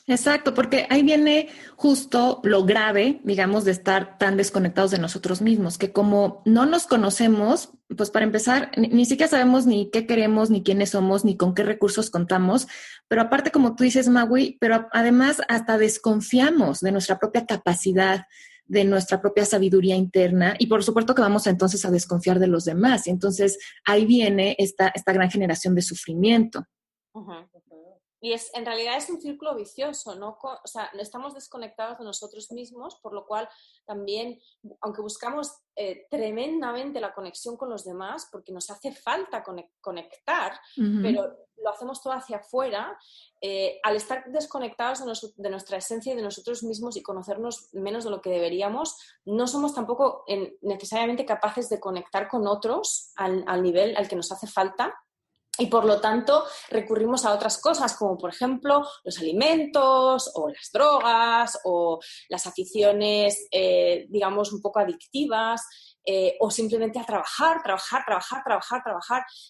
Speaker 1: Exacto, porque ahí viene justo lo grave, digamos, de estar tan desconectados de nosotros mismos, que como no nos conocemos, pues para empezar, ni siquiera sabemos ni qué queremos, ni quiénes somos, ni con qué recursos contamos, pero aparte, como tú dices, Maui, pero además hasta desconfiamos de nuestra propia capacidad, de nuestra propia sabiduría interna, y por supuesto que vamos entonces a desconfiar de los demás, y entonces ahí viene esta gran generación de sufrimiento.
Speaker 2: Uh-huh. Y en realidad es un círculo vicioso, ¿no? O sea, estamos desconectados de nosotros mismos, por lo cual también, aunque buscamos tremendamente la conexión con los demás, porque nos hace falta conectar, pero lo hacemos todo hacia afuera, al estar desconectados de nuestra esencia y de nosotros mismos y conocernos menos de lo que deberíamos, no somos tampoco necesariamente capaces de conectar con otros al nivel al que nos hace falta. Y por lo tanto recurrimos a otras cosas, como por ejemplo los alimentos o las drogas o las aficiones, digamos, un poco adictivas, o simplemente a trabajar.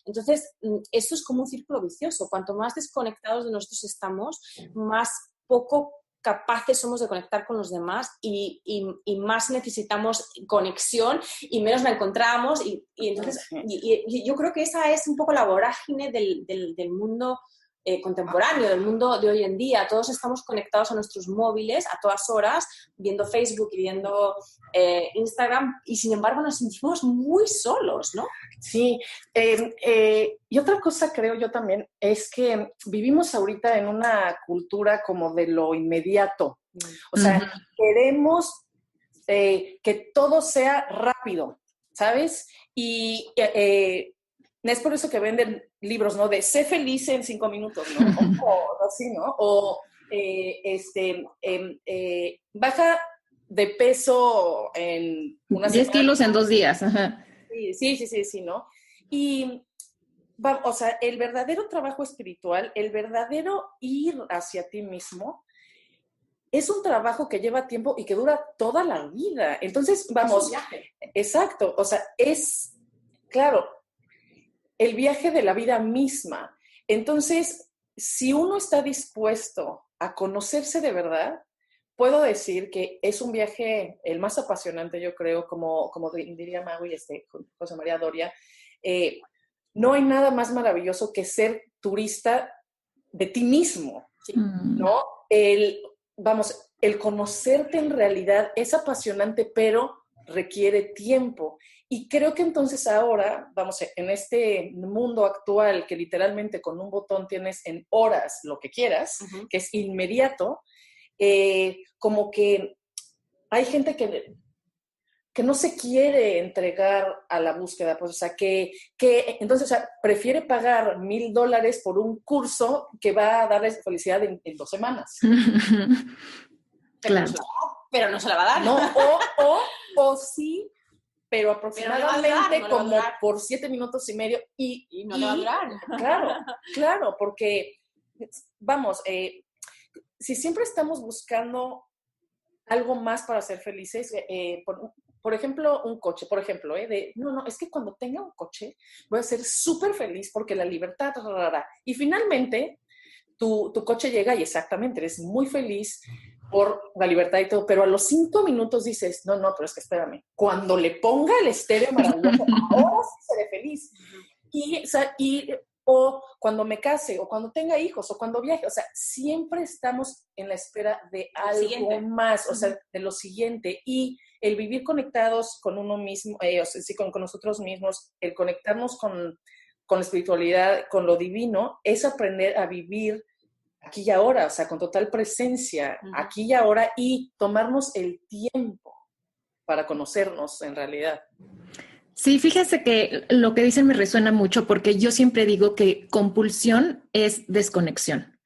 Speaker 2: Entonces, esto es como un círculo vicioso. Cuanto más desconectados de nosotros estamos, más poco capaces somos de conectar con los demás, y más necesitamos conexión y menos la encontramos, y entonces y yo creo que esa es un poco la vorágine del mundo contemporáneo, del mundo de hoy en día. Todos estamos conectados a nuestros móviles a todas horas, viendo Facebook y viendo Instagram, y sin embargo nos sentimos muy solos, ¿no?
Speaker 3: Sí, y otra cosa creo yo también es que vivimos ahorita en una cultura como de lo inmediato. O sea, queremos que todo sea rápido, ¿sabes? Y es por eso que venden libros, ¿no? De sé feliz en 5 minutos, ¿no? O así, ¿no? O baja de peso en una
Speaker 1: 10
Speaker 3: semana.
Speaker 1: kilos en 2 días. Ajá.
Speaker 3: Sí, ¿no? Y, o sea, el verdadero trabajo espiritual, el verdadero ir hacia ti mismo, es un trabajo que lleva tiempo y que dura toda la vida. Entonces, vamos, exacto, o sea, es, claro, el viaje de la vida misma. Entonces, si uno está dispuesto a conocerse de verdad, puedo decir que es un viaje el más apasionante, yo creo, como diría Maui, José María Doria. No hay nada más maravilloso que ser turista de ti mismo, ¿no? El conocerte en realidad es apasionante, pero requiere tiempo. Y creo que entonces ahora, en este mundo actual que literalmente con un botón tienes en horas lo que quieras, que es inmediato, como que hay gente que no se quiere entregar a la búsqueda, pues, o sea, que entonces, o sea, prefiere pagar $1,000 por un curso que va a darles felicidad en 2 semanas.
Speaker 1: Claro.
Speaker 2: Pero no se la va a dar.
Speaker 3: No, o sí, pero aproximadamente no como por 7 minutos y medio. Y
Speaker 2: no le va a durar.
Speaker 3: Claro, porque, vamos, si siempre estamos buscando algo más para ser felices, por ejemplo, un coche, por ejemplo, no, es que cuando tenga un coche voy a ser súper feliz porque la libertad, y finalmente tu coche llega y exactamente, eres muy feliz por la libertad y todo, pero a los 5 minutos dices, no, pero es que espérame, cuando le ponga el estéreo maravilloso, ahora sí seré feliz. Y o cuando me case, o cuando tenga hijos, o cuando viaje. O sea, siempre estamos en la espera de algo más, o sea, de lo siguiente. Y el vivir conectados con uno mismo, o sea, sí, con nosotros mismos, el conectarnos con la espiritualidad, con lo divino, es aprender a vivir aquí y ahora, o sea, con total presencia, aquí y ahora, y tomarnos el tiempo para conocernos en realidad.
Speaker 1: Sí, fíjense que lo que dicen me resuena mucho porque yo siempre digo que compulsión es desconexión.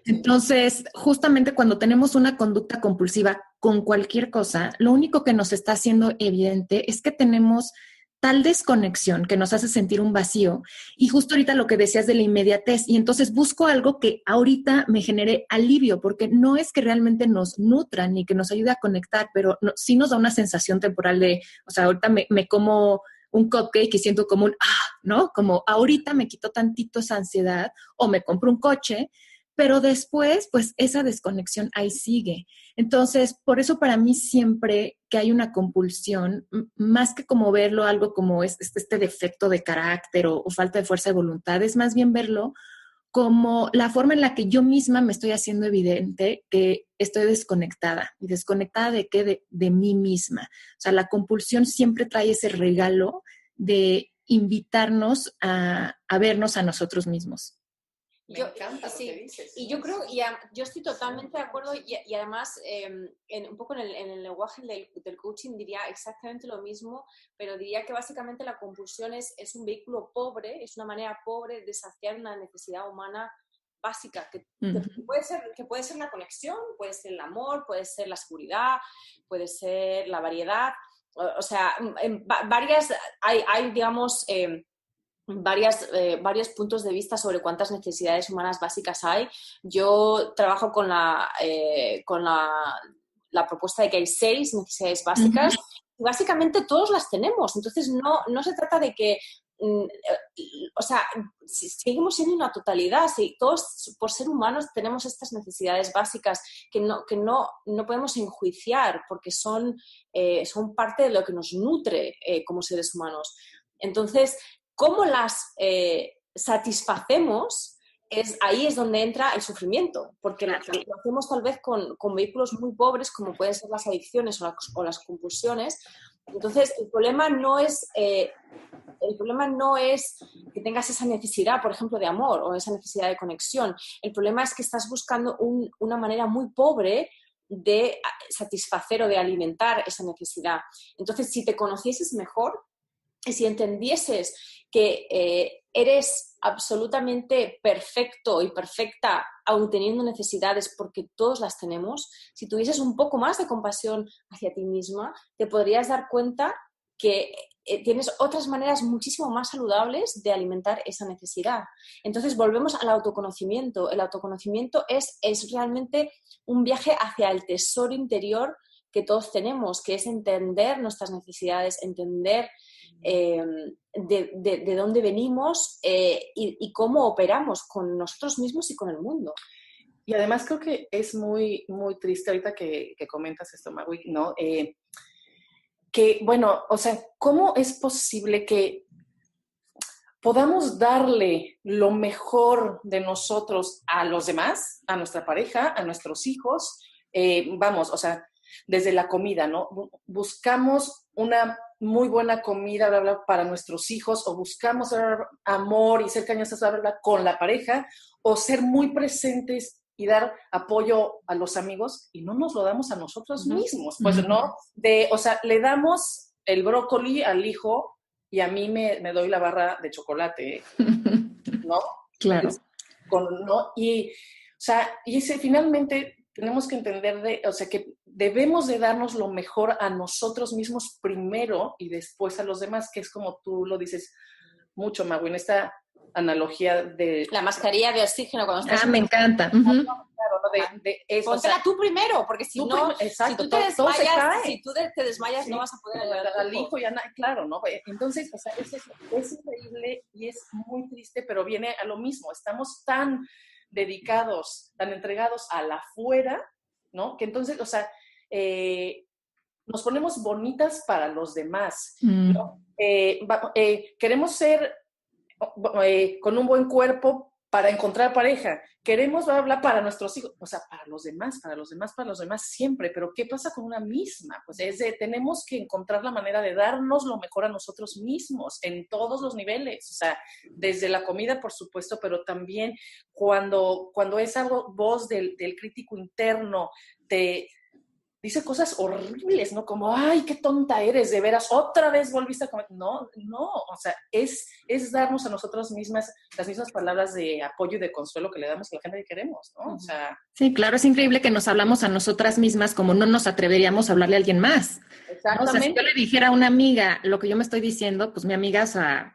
Speaker 1: Entonces, justamente cuando tenemos una conducta compulsiva con cualquier cosa, lo único que nos está haciendo evidente es que tenemos tal desconexión que nos hace sentir un vacío. Y justo ahorita lo que decías de la inmediatez, y entonces busco algo que ahorita me genere alivio, porque no es que realmente nos nutra ni que nos ayude a conectar, pero no, sí nos da una sensación temporal de, o sea, ahorita me como un cupcake y siento como un, ¿no? Como ahorita me quito tantito esa ansiedad, o me compro un coche, pero después, pues esa desconexión ahí sigue. Entonces, por eso para mí siempre que hay una compulsión, más que como verlo algo como este defecto de carácter o falta de fuerza de voluntad, es más bien verlo como la forma en la que yo misma me estoy haciendo evidente que estoy desconectada. ¿Y desconectada de qué? De mí misma. O sea, la compulsión siempre trae ese regalo de invitarnos a vernos a nosotros mismos.
Speaker 3: Me encanta lo que dices.
Speaker 2: Y yo creo, yo estoy totalmente de acuerdo y además un poco en el lenguaje del coaching diría exactamente lo mismo, pero diría que básicamente la compulsión es un vehículo pobre, es una manera pobre de saciar una necesidad humana básica, que puede ser la conexión, puede ser el amor, puede ser la seguridad, puede ser la variedad, o sea, hay digamos... varios puntos de vista sobre cuántas necesidades humanas básicas hay. Yo trabajo con la propuesta de que hay 6 necesidades básicas y básicamente todos las tenemos. Entonces no se trata de que o sea, seguimos siendo una totalidad. Todos, por ser humanos, tenemos estas necesidades básicas que no podemos enjuiciar porque son parte de lo que nos nutre como seres humanos. Entonces, cómo las satisfacemos, ahí es donde entra el sufrimiento, porque lo hacemos tal vez con vehículos muy pobres, como pueden ser las adicciones o las compulsiones. Entonces, el problema no es que tengas esa necesidad, por ejemplo, de amor o esa necesidad de conexión. El problema es que estás buscando una manera muy pobre de satisfacer o de alimentar esa necesidad. Entonces, si te conocieses mejor, y si entendieses que eres absolutamente perfecto y perfecta aun teniendo necesidades, porque todos las tenemos, si tuvieses un poco más de compasión hacia ti misma, te podrías dar cuenta que tienes otras maneras muchísimo más saludables de alimentar esa necesidad. Entonces volvemos al autoconocimiento. El autoconocimiento es realmente un viaje hacia el tesoro interior que todos tenemos, que es entender nuestras necesidades, entender de dónde venimos y cómo operamos con nosotros mismos y con el mundo.
Speaker 3: Y además creo que es muy, muy triste ahorita que comentas esto, Magui, ¿no? Que, bueno, o sea, ¿cómo es posible que podamos darle lo mejor de nosotros a los demás, a nuestra pareja, a nuestros hijos? Vamos, o sea, desde la comida, ¿no? Buscamos una muy buena comida, bla, bla, para nuestros hijos, o buscamos amor y ser cariñosos, bla, bla, con la pareja, o ser muy presentes y dar apoyo a los amigos, y no nos lo damos a nosotros mismos. Pues no, o sea, le damos el brócoli al hijo y a mí me doy la barra de chocolate, ¿no?
Speaker 1: Claro.
Speaker 3: ¿No? Y, o sea, finalmente tenemos que entender o sea, que debemos de darnos lo mejor a nosotros mismos primero y después a los demás, que es como tú lo dices mucho, Magui, en esta analogía de...
Speaker 2: La mascarilla de oxígeno cuando estás...
Speaker 1: me encanta.
Speaker 3: Claro, eso,
Speaker 2: póntela tú primero, porque si no,
Speaker 3: exacto,
Speaker 2: si tú te desmayas, no vas a poder ayudar
Speaker 3: al hijo. Claro, ¿no? Entonces, o sea, es increíble y es muy triste, pero viene a lo mismo. Estamos tan dedicados, tan entregados a la afuera, ¿no? Que entonces, o sea, nos ponemos bonitas para los demás, ¿no? Queremos ser con un buen cuerpo para encontrar pareja. Queremos hablar para nuestros hijos, o sea, para los demás, siempre. Pero ¿qué pasa con una misma? Pues tenemos que encontrar la manera de darnos lo mejor a nosotros mismos en todos los niveles. O sea, desde la comida, por supuesto, pero también cuando esa voz del crítico interno te dice cosas horribles, ¿no? Como, ay, qué tonta eres, de veras, otra vez volviste a comer. No, o sea, es darnos a nosotras mismas las mismas palabras de apoyo y de consuelo que le damos a la gente que queremos, ¿no? O sea...
Speaker 1: Sí, claro, es increíble que nos hablamos a nosotras mismas como no nos atreveríamos a hablarle a alguien más, ¿no? O sea, si yo le dijera a una amiga lo que yo me estoy diciendo, pues mi amiga, o sea...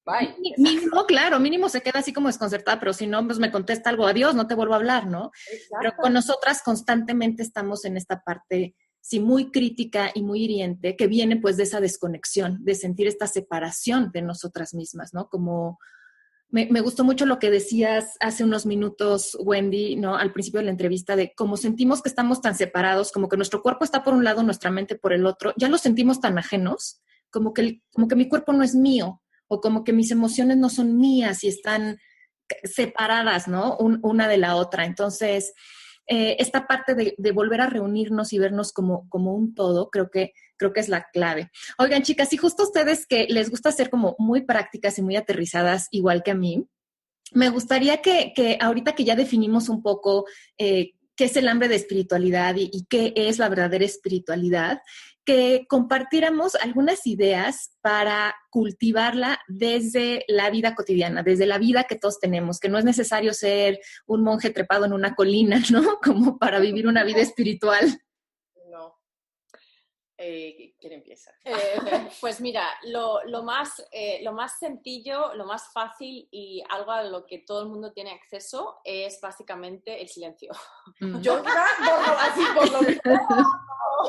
Speaker 3: Bye.
Speaker 1: Mínimo, claro, mínimo se queda así como desconcertada, pero si no, pues me contesta algo, adiós, no te vuelvo a hablar, ¿no?
Speaker 3: Exacto.
Speaker 1: Pero con nosotras constantemente estamos en esta parte, sí, muy crítica y muy hiriente, que viene pues de esa desconexión, de sentir esta separación de nosotras mismas, ¿no? Como me gustó mucho lo que decías hace unos minutos, Wendy, ¿no? Al principio de la entrevista, de cómo sentimos que estamos tan separados, como que nuestro cuerpo está por un lado, nuestra mente por el otro, ya lo sentimos tan ajenos, como que mi cuerpo no es mío, o como que mis emociones no son mías y están separadas, ¿no? Una de la otra. Entonces, esta parte de volver a reunirnos y vernos como un todo, creo que es la clave. Oigan, chicas, y justo ustedes que les gusta ser como muy prácticas y muy aterrizadas, igual que a mí, me gustaría que ahorita que ya definimos un poco qué es el hambre de espiritualidad y qué es la verdadera espiritualidad, que compartiéramos algunas ideas para cultivarla desde la vida cotidiana, desde la vida que todos tenemos, que no es necesario ser un monje trepado en una colina, ¿no? Como para vivir una vida espiritual.
Speaker 3: No. ¿Quién empieza?
Speaker 2: Pues mira, lo más sencillo, lo más fácil y algo a lo que todo el mundo tiene acceso es básicamente el silencio.
Speaker 3: Yo así por lo que...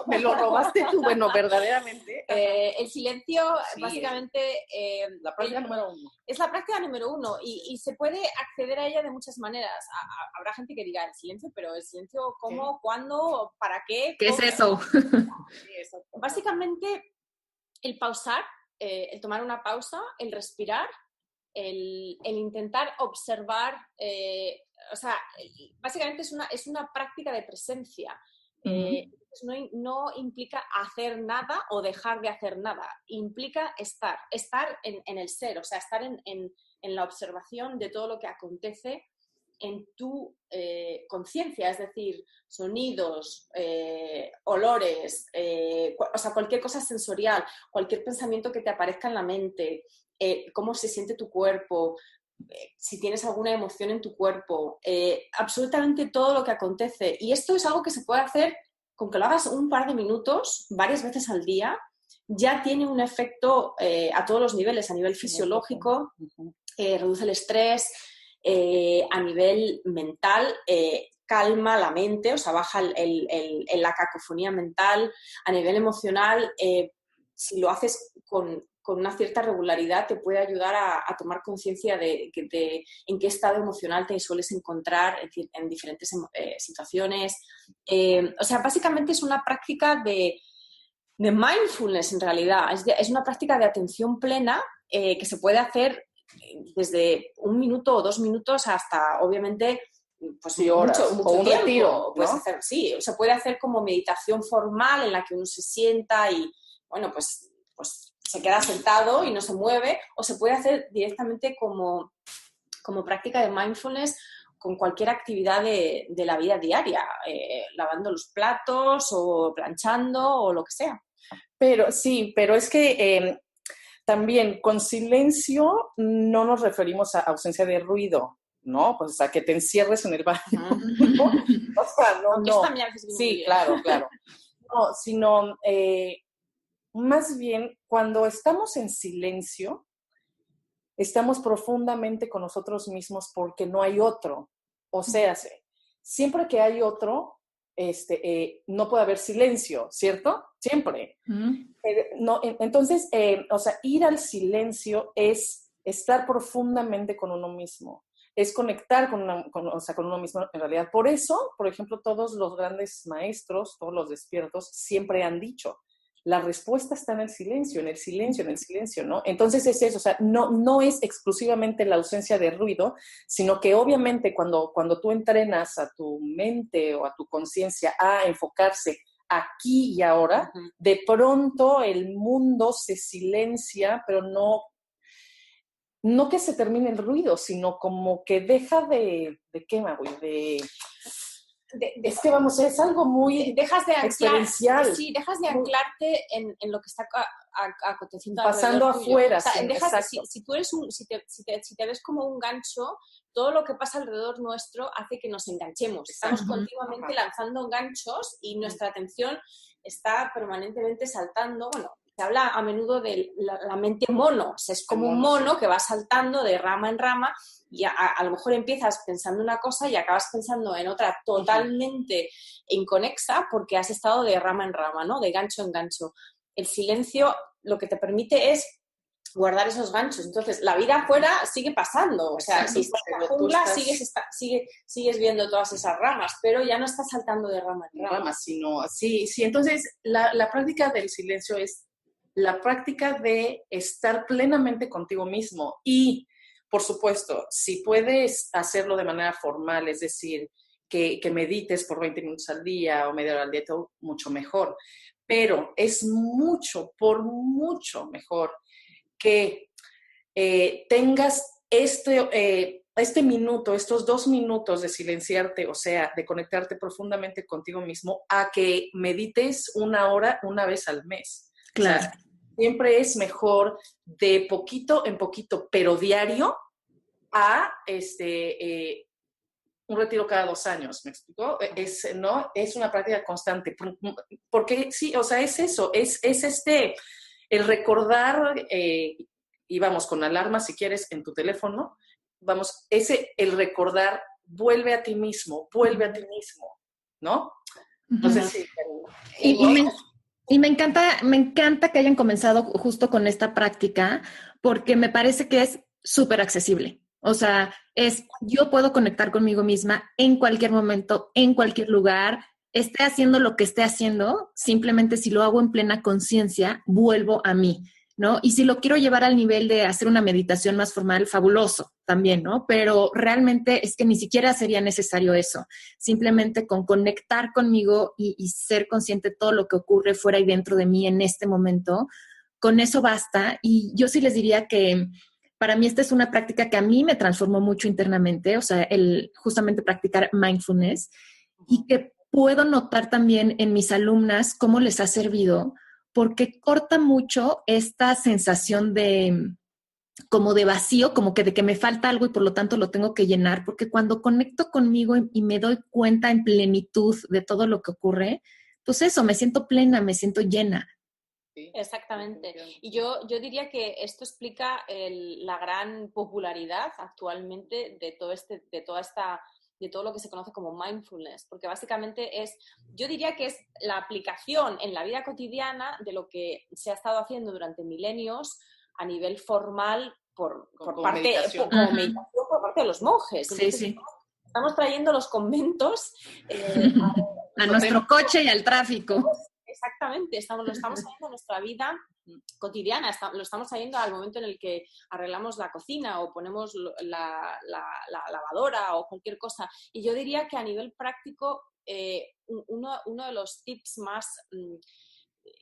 Speaker 3: Me lo robaste tú, bueno, verdaderamente.
Speaker 2: El silencio,
Speaker 3: sí,
Speaker 2: básicamente...
Speaker 3: la práctica número 1.
Speaker 2: Es la práctica número 1 y se puede acceder a ella de muchas maneras. Habrá gente que diga el silencio, pero el silencio, ¿cómo? ¿Qué? ¿Cuándo? ¿Para qué?
Speaker 1: ¿Qué es eso?
Speaker 2: Básicamente, el pausar, el tomar una pausa, el respirar, el intentar observar, o sea, básicamente es una práctica de presencia. No implica hacer nada o dejar de hacer nada, implica estar en el ser, o sea, estar en la observación de todo lo que acontece en tu conciencia, es decir, sonidos, olores, o sea, cualquier cosa sensorial, cualquier pensamiento que te aparezca en la mente, cómo se siente tu cuerpo, si tienes alguna emoción en tu cuerpo, absolutamente todo lo que acontece. Y esto es algo que se puede hacer con que lo hagas un par de minutos, varias veces al día, ya tiene un efecto a todos los niveles, a nivel fisiológico, reduce el estrés, a nivel mental, calma la mente, o sea, baja la cacofonía mental, a nivel emocional, si lo haces con una cierta regularidad te puede ayudar a tomar conciencia de en qué estado emocional te sueles encontrar en diferentes situaciones. O sea, básicamente es una práctica de mindfulness en realidad, es una práctica de atención plena que se puede hacer desde 1 minuto o 2 minutos hasta, obviamente, pues
Speaker 3: sí, horas,
Speaker 2: mucho
Speaker 3: o un
Speaker 2: tiempo.
Speaker 3: retiro, ¿no?
Speaker 2: Hacer, sí, se puede hacer como meditación formal en la que uno se sienta y, bueno, pues se queda sentado y no se mueve, o se puede hacer directamente como práctica de mindfulness con cualquier actividad de la vida diaria, lavando los platos o planchando o lo que sea.
Speaker 3: Pero es que también con silencio no nos referimos a ausencia de ruido, ¿no? Pues a que te encierres en el baño. ¿No? O sea, no.
Speaker 2: También
Speaker 3: sí, claro. No, sino más bien cuando estamos en silencio, estamos profundamente con nosotros mismos porque no hay otro. O sea, siempre que hay otro, no puede haber silencio, ¿cierto? Siempre. No, entonces, o sea, ir al silencio es estar profundamente con uno mismo, es conectar con uno mismo en realidad. Por eso, por ejemplo, todos los grandes maestros, todos los despiertos, siempre han dicho, la respuesta está en el silencio, en el silencio, en el silencio, ¿no? Entonces es eso, o sea, no es exclusivamente la ausencia de ruido, sino que obviamente cuando tú entrenas a tu mente o a tu conciencia a enfocarse aquí y ahora, de pronto el mundo se silencia, pero no que se termine el ruido, sino como que deja ¿de qué, Magui? Es que vamos, es algo muy
Speaker 2: dejas de
Speaker 3: experiencial.
Speaker 2: Sí, dejas de anclarte en lo que está aconteciendo
Speaker 3: pasando afuera.
Speaker 2: O sea, si tú eres si te ves como un gancho, todo lo que pasa alrededor nuestro hace que nos enganchemos. Estamos continuamente lanzando ganchos y nuestra atención está permanentemente saltando. Bueno, se habla a menudo de la mente mono. O sea, es como un mono que va saltando de rama en rama y a lo mejor empiezas pensando una cosa y acabas pensando en otra totalmente inconexa porque has estado de rama en rama, ¿no? De gancho en gancho. El silencio lo que te permite es guardar esos ganchos. Entonces, la vida afuera sigue pasando. O sea, si estás en la jungla, sigues viendo todas esas ramas, pero ya no estás saltando de rama en rama.
Speaker 3: Sí, entonces la práctica del silencio es la práctica de estar plenamente contigo mismo y, por supuesto, si puedes hacerlo de manera formal, es decir, que medites por 20 minutos al día o media hora al día, todo mucho mejor. Pero es por mucho mejor que tengas este minuto, estos 2 minutos de silenciarte, o sea, de conectarte profundamente contigo mismo, a que medites 1 hora una vez al mes.
Speaker 1: Claro.
Speaker 3: O sea, siempre es mejor de poquito en poquito, pero diario, a un retiro cada 2 años, ¿me explicó? ¿No? Es una práctica constante, porque sí, o sea, es eso, es el recordar, y vamos, con alarma si quieres en tu teléfono, vamos, el recordar, vuelve a ti mismo, ¿no? Entonces, sí.
Speaker 1: Y me encanta que hayan comenzado justo con esta práctica, porque me parece que es súper accesible. O sea, yo puedo conectar conmigo misma en cualquier momento, en cualquier lugar, esté haciendo lo que esté haciendo, simplemente si lo hago en plena conciencia, vuelvo a mí, ¿no? Y si lo quiero llevar al nivel de hacer una meditación más formal, fabuloso también, ¿no? Pero realmente es que ni siquiera sería necesario eso. Simplemente con conectar conmigo y ser consciente de todo lo que ocurre fuera y dentro de mí en este momento, con eso basta. Y yo sí les diría que para mí esta es una práctica que a mí me transformó mucho internamente, o sea, el justamente practicar mindfulness, y que puedo notar también en mis alumnas cómo les ha servido, porque corta mucho esta sensación de como de vacío, como que de que me falta algo y por lo tanto lo tengo que llenar, porque cuando conecto conmigo y me doy cuenta en plenitud de todo lo que ocurre, pues eso, me siento plena, me siento llena.
Speaker 2: Exactamente. Y yo diría que esto explica la gran popularidad actualmente de todo lo que se conoce como mindfulness, porque básicamente yo diría que es la aplicación en la vida cotidiana de lo que se ha estado haciendo durante milenios a nivel formal por parte de los monjes. Entonces,
Speaker 1: Sí.
Speaker 2: Estamos trayendo los conventos
Speaker 1: a nuestro coche y al tráfico.
Speaker 2: Exactamente, lo estamos trayendo a nuestra vida cotidiana, lo estamos trayendo al momento en el que arreglamos la cocina o ponemos la lavadora o cualquier cosa. Y yo diría que a nivel práctico, uno de los tips más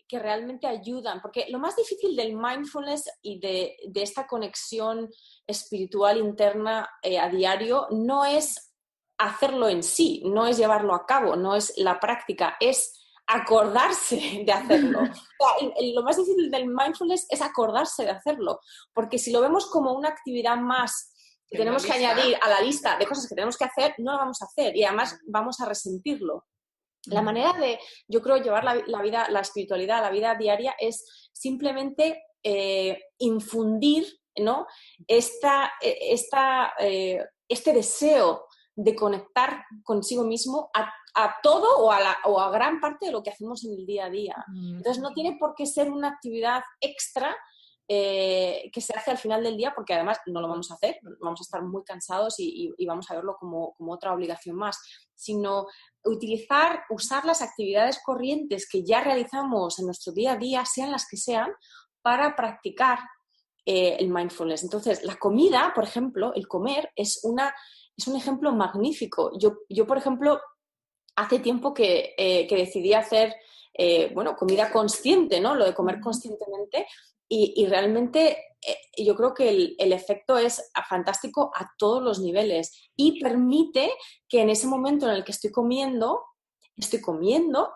Speaker 2: que realmente ayudan, porque lo más difícil del mindfulness y de esta conexión espiritual interna a diario no es hacerlo en sí, no es llevarlo a cabo, no es la práctica, es acordarse de hacerlo. O sea, lo más difícil del mindfulness es acordarse de hacerlo, porque si lo vemos como una actividad más que tenemos que añadir a la lista de cosas que tenemos que hacer, no lo vamos a hacer y además vamos a resentirlo. La manera de, yo creo, llevar la espiritualidad a la vida diaria es simplemente infundir, ¿no? Este deseo de conectar consigo mismo a todo o a gran parte de lo que hacemos en el día a día. Entonces, no tiene por qué ser una actividad extra que se hace al final del día, porque además no lo vamos a hacer, vamos a estar muy cansados y vamos a verlo como otra obligación más, sino usar las actividades corrientes que ya realizamos en nuestro día a día, sean las que sean, para practicar el mindfulness. Entonces, la comida, por ejemplo, el comer es un ejemplo magnífico. Yo, por ejemplo, hace tiempo que decidí hacer comida consciente, ¿no? Lo de comer conscientemente. Y realmente yo creo que el efecto es fantástico a todos los niveles y permite que en ese momento en el que estoy comiendo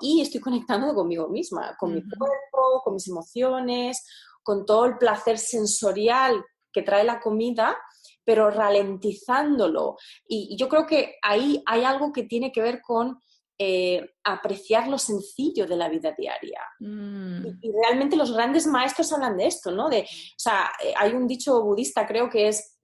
Speaker 2: y estoy conectando conmigo misma, con mi cuerpo, con mis emociones, con todo el placer sensorial que trae la comida, pero ralentizándolo. Y yo creo que ahí hay algo que tiene que ver con apreciar lo sencillo de la vida diaria. Y realmente los grandes maestros hablan de esto, ¿no? Hay un dicho budista, creo que es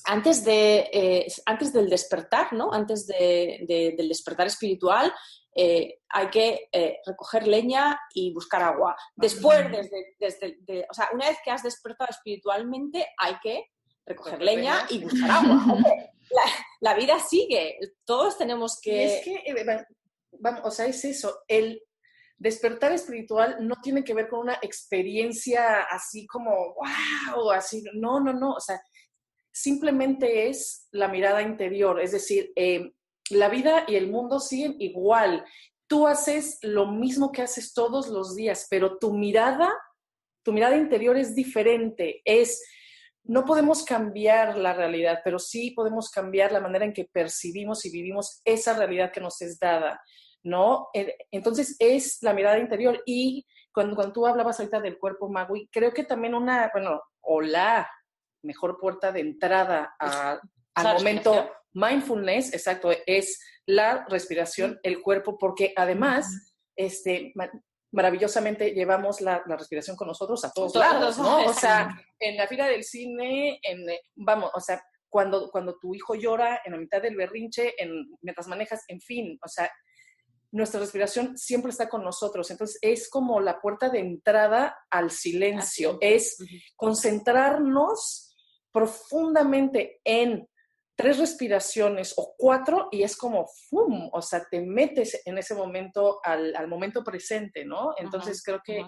Speaker 2: antes del despertar, ¿no? Antes del despertar espiritual, hay que recoger leña y buscar agua. Después, una vez que has despertado espiritualmente, hay que recoger leña y buscar agua. La vida sigue, todos tenemos que...
Speaker 3: Y es que, es eso, el despertar espiritual no tiene que ver con una experiencia así como, wow, así, no, o sea, simplemente es la mirada interior, es decir, la vida y el mundo siguen igual. Tú haces lo mismo que haces todos los días, pero tu mirada interior es diferente. No podemos cambiar la realidad, pero sí podemos cambiar la manera en que percibimos y vivimos esa realidad que nos es dada, ¿no? Entonces es la mirada interior. Y cuando tú hablabas ahorita del cuerpo, Magui, creo que también la mejor puerta de entrada al momento mindfulness, exacto, es la respiración, el cuerpo, porque además, maravillosamente llevamos la respiración con nosotros a todos lados, ¿no? O sea, en la fila del cine, cuando tu hijo llora, en la mitad del berrinche, mientras manejas, en fin, o sea, nuestra respiración siempre está con nosotros. Entonces, es como la puerta de entrada al silencio. Es concentrarnos profundamente en 3 respiraciones o 4 y es como ¡fum! O sea, te metes en ese momento al momento presente, ¿no? Entonces creo que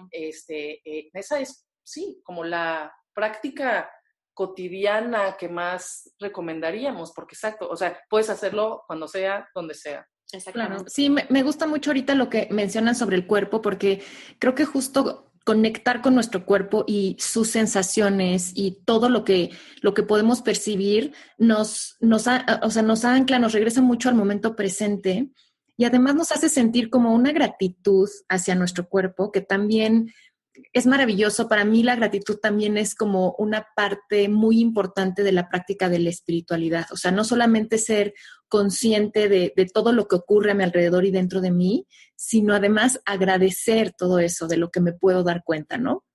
Speaker 3: esa es, sí, como la práctica cotidiana que más recomendaríamos, porque exacto, o sea, puedes hacerlo cuando sea, donde sea.
Speaker 1: Claro, sí, me gusta mucho ahorita lo que mencionas sobre el cuerpo, porque creo que justo conectar con nuestro cuerpo y sus sensaciones y todo lo que podemos percibir nos ancla, nos regresa mucho al momento presente y además nos hace sentir como una gratitud hacia nuestro cuerpo, que también es maravilloso. Para mí la gratitud también es como una parte muy importante de la práctica de la espiritualidad. O sea, no solamente ser consciente de todo lo que ocurre a mi alrededor y dentro de mí, sino además agradecer todo eso de lo que me puedo dar cuenta, ¿no?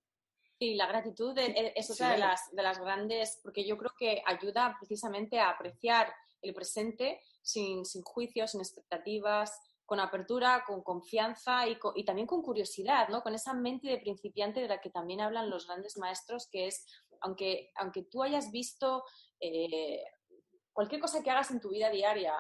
Speaker 2: Sí, la gratitud es otra de las grandes, porque yo creo que ayuda precisamente a apreciar el presente sin juicios, sin expectativas, con apertura, con confianza y también con curiosidad, ¿no? Con esa mente de principiante de la que también hablan los grandes maestros, que es, aunque tú hayas visto cualquier cosa que hagas en tu vida diaria,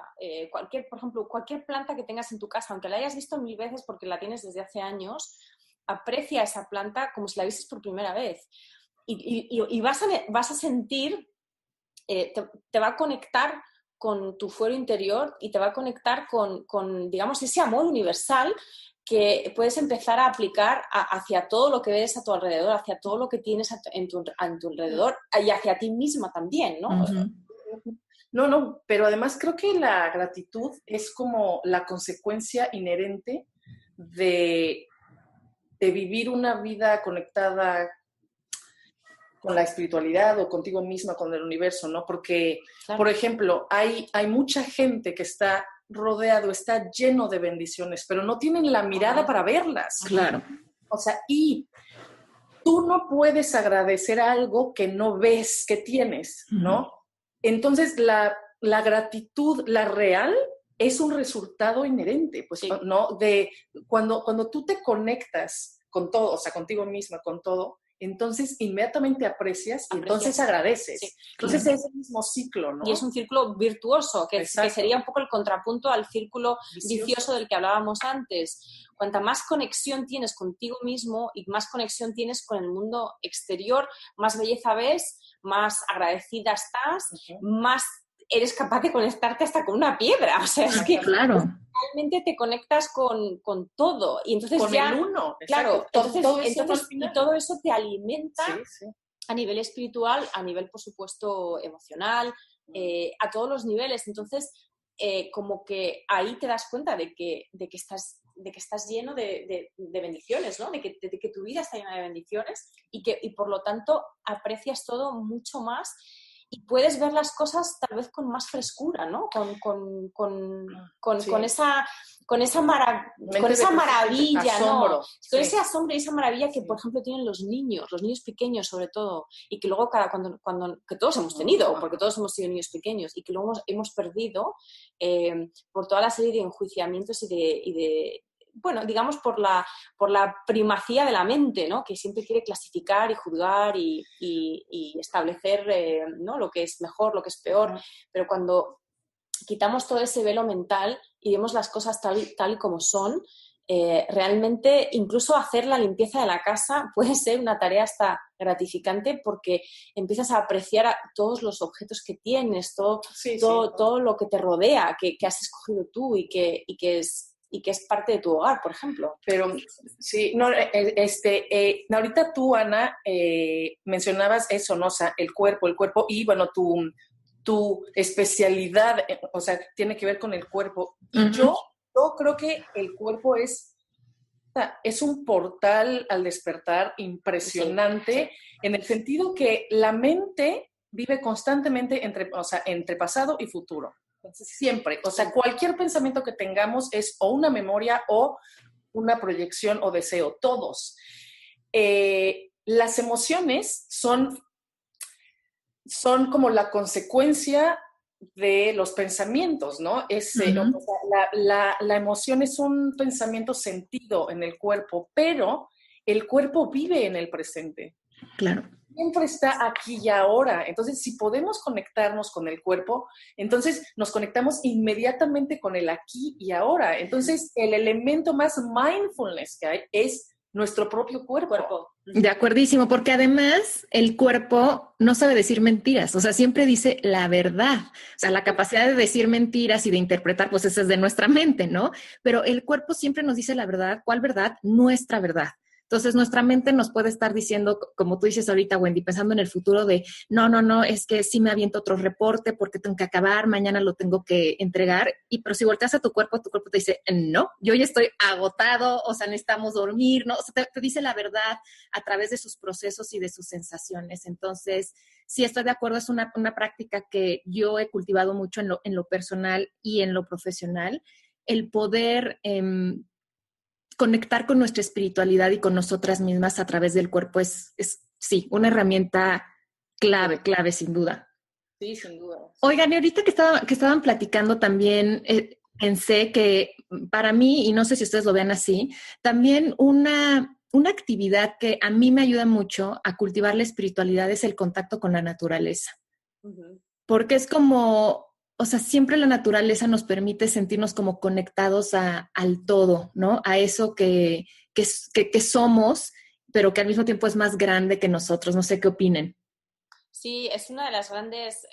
Speaker 2: por ejemplo, cualquier planta que tengas en tu casa, aunque la hayas visto 1000 veces porque la tienes desde hace años, aprecia esa planta como si la vieses por primera vez. Y vas a sentir, te va a conectar con tu fuero interior y te va a conectar con, digamos, ese amor universal que puedes empezar a aplicar hacia todo lo que ves a tu alrededor, hacia todo lo que tienes a tu alrededor y hacia ti misma también, ¿no?
Speaker 3: Uh-huh. No, pero además creo que la gratitud es como la consecuencia inherente de vivir una vida conectada con la espiritualidad o contigo misma, con el universo, ¿no? Porque, claro, por ejemplo, hay mucha gente que está rodeado, está lleno de bendiciones, pero no tienen la mirada para verlas.
Speaker 1: Claro.
Speaker 3: O sea, y tú no puedes agradecer algo que no ves que tienes, ¿no? Uh-huh. Entonces, la gratitud, la real, es un resultado inherente, pues, sí, ¿no? De cuando tú te conectas con todo, o sea, contigo misma, con todo, entonces inmediatamente aprecias y entonces agradeces.
Speaker 2: Sí,
Speaker 3: entonces es el mismo ciclo, ¿no?
Speaker 2: Y es un círculo virtuoso, que sería un poco el contrapunto al círculo vicioso del que hablábamos antes. Cuanta más conexión tienes contigo mismo y más conexión tienes con el mundo exterior, más belleza ves, más agradecida estás, más eres capaz de conectarte hasta con una piedra. O sea, es que realmente te conectas con todo. Y entonces
Speaker 3: con
Speaker 2: ya,
Speaker 3: el uno.
Speaker 2: Claro, entonces
Speaker 3: y
Speaker 2: todo eso te alimenta
Speaker 3: sí.
Speaker 2: a nivel espiritual, a nivel, por supuesto, emocional, a todos los niveles. Entonces, como que ahí te das cuenta de que estás lleno de bendiciones, ¿no? De que tu vida está llena de bendiciones y por lo tanto aprecias todo mucho más y puedes ver las cosas tal vez con más frescura, ¿no? Con esa maravilla,
Speaker 3: asombro,
Speaker 2: ¿no? Con ese asombro y esa maravilla que, por ejemplo, tienen los niños pequeños sobre todo, y que luego que todos hemos tenido, porque todos hemos sido niños pequeños, y que luego hemos perdido por toda la serie de enjuiciamientos bueno, digamos por la primacía de la mente, ¿no? Que siempre quiere clasificar y juzgar y establecer ¿no? Lo que es mejor, lo que es peor, pero cuando quitamos todo ese velo mental y vemos las cosas tal y como son, realmente incluso hacer la limpieza de la casa puede ser una tarea hasta gratificante porque empiezas a apreciar todos los objetos que tienes, todo lo que te rodea, que has escogido tú y que es parte de tu hogar, por ejemplo.
Speaker 3: Pero sí, no, ahorita tú, Ana, mencionabas eso, ¿no? O sea, el cuerpo, y bueno, tu especialidad, o sea, tiene que ver con el cuerpo. Y yo creo que el cuerpo es un portal al despertar impresionante, en el sentido que la mente vive constantemente entre pasado y futuro. Entonces, siempre, o sea, cualquier pensamiento que tengamos es o una memoria o una proyección o deseo, todos. Las emociones son como la consecuencia de los pensamientos, ¿no? O sea, la emoción es un pensamiento sentido en el cuerpo, pero el cuerpo vive en el presente.
Speaker 1: Claro.
Speaker 3: Siempre está aquí y ahora. Entonces, si podemos conectarnos con el cuerpo, entonces nos conectamos inmediatamente con el aquí y ahora. Entonces, el elemento más mindfulness que hay es nuestro propio cuerpo.
Speaker 1: De acuerdísimo, porque además el cuerpo no sabe decir mentiras, o sea, siempre dice la verdad. O sea, la capacidad de decir mentiras y de interpretar, pues esa es de nuestra mente, ¿no? Pero el cuerpo siempre nos dice la verdad. ¿Cuál verdad? Nuestra verdad. Entonces, nuestra mente nos puede estar diciendo, como tú dices ahorita, Wendy, pensando en el futuro de, no, es que sí me aviento otro reporte porque tengo que acabar, mañana lo tengo que entregar. Pero si volteas a tu cuerpo te dice, no, yo ya estoy agotado, o sea, necesitamos dormir, ¿no? O sea, te dice la verdad a través de sus procesos y de sus sensaciones. Entonces, sí estoy de acuerdo, es una práctica que yo he cultivado mucho en lo personal y en lo profesional, el poder conectar con nuestra espiritualidad y con nosotras mismas a través del cuerpo es sí, una herramienta clave, sin duda.
Speaker 3: Sí, sin duda.
Speaker 1: Oigan, y ahorita que estaban platicando también, pensé que para mí, y no sé si ustedes lo vean así, también una actividad que a mí me ayuda mucho a cultivar la espiritualidad es el contacto con la naturaleza. Porque es como, o sea, siempre la naturaleza nos permite sentirnos como conectados al todo, ¿no? A eso que somos, pero que al mismo tiempo es más grande que nosotros. No sé qué opinen.
Speaker 2: Sí, es una de las grandes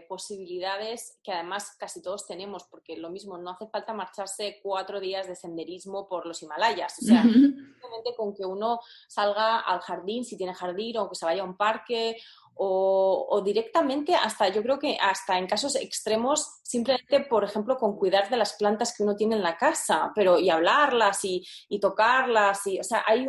Speaker 2: posibilidades que además casi todos tenemos, porque lo mismo, no hace falta marcharse 4 días de senderismo por los Himalayas. O sea, simplemente con que uno salga al jardín, si tiene jardín, o que se vaya a un parque, o directamente yo creo que hasta en casos extremos, simplemente, por ejemplo, con cuidar de las plantas que uno tiene en la casa, y hablarlas y tocarlas. O sea, hay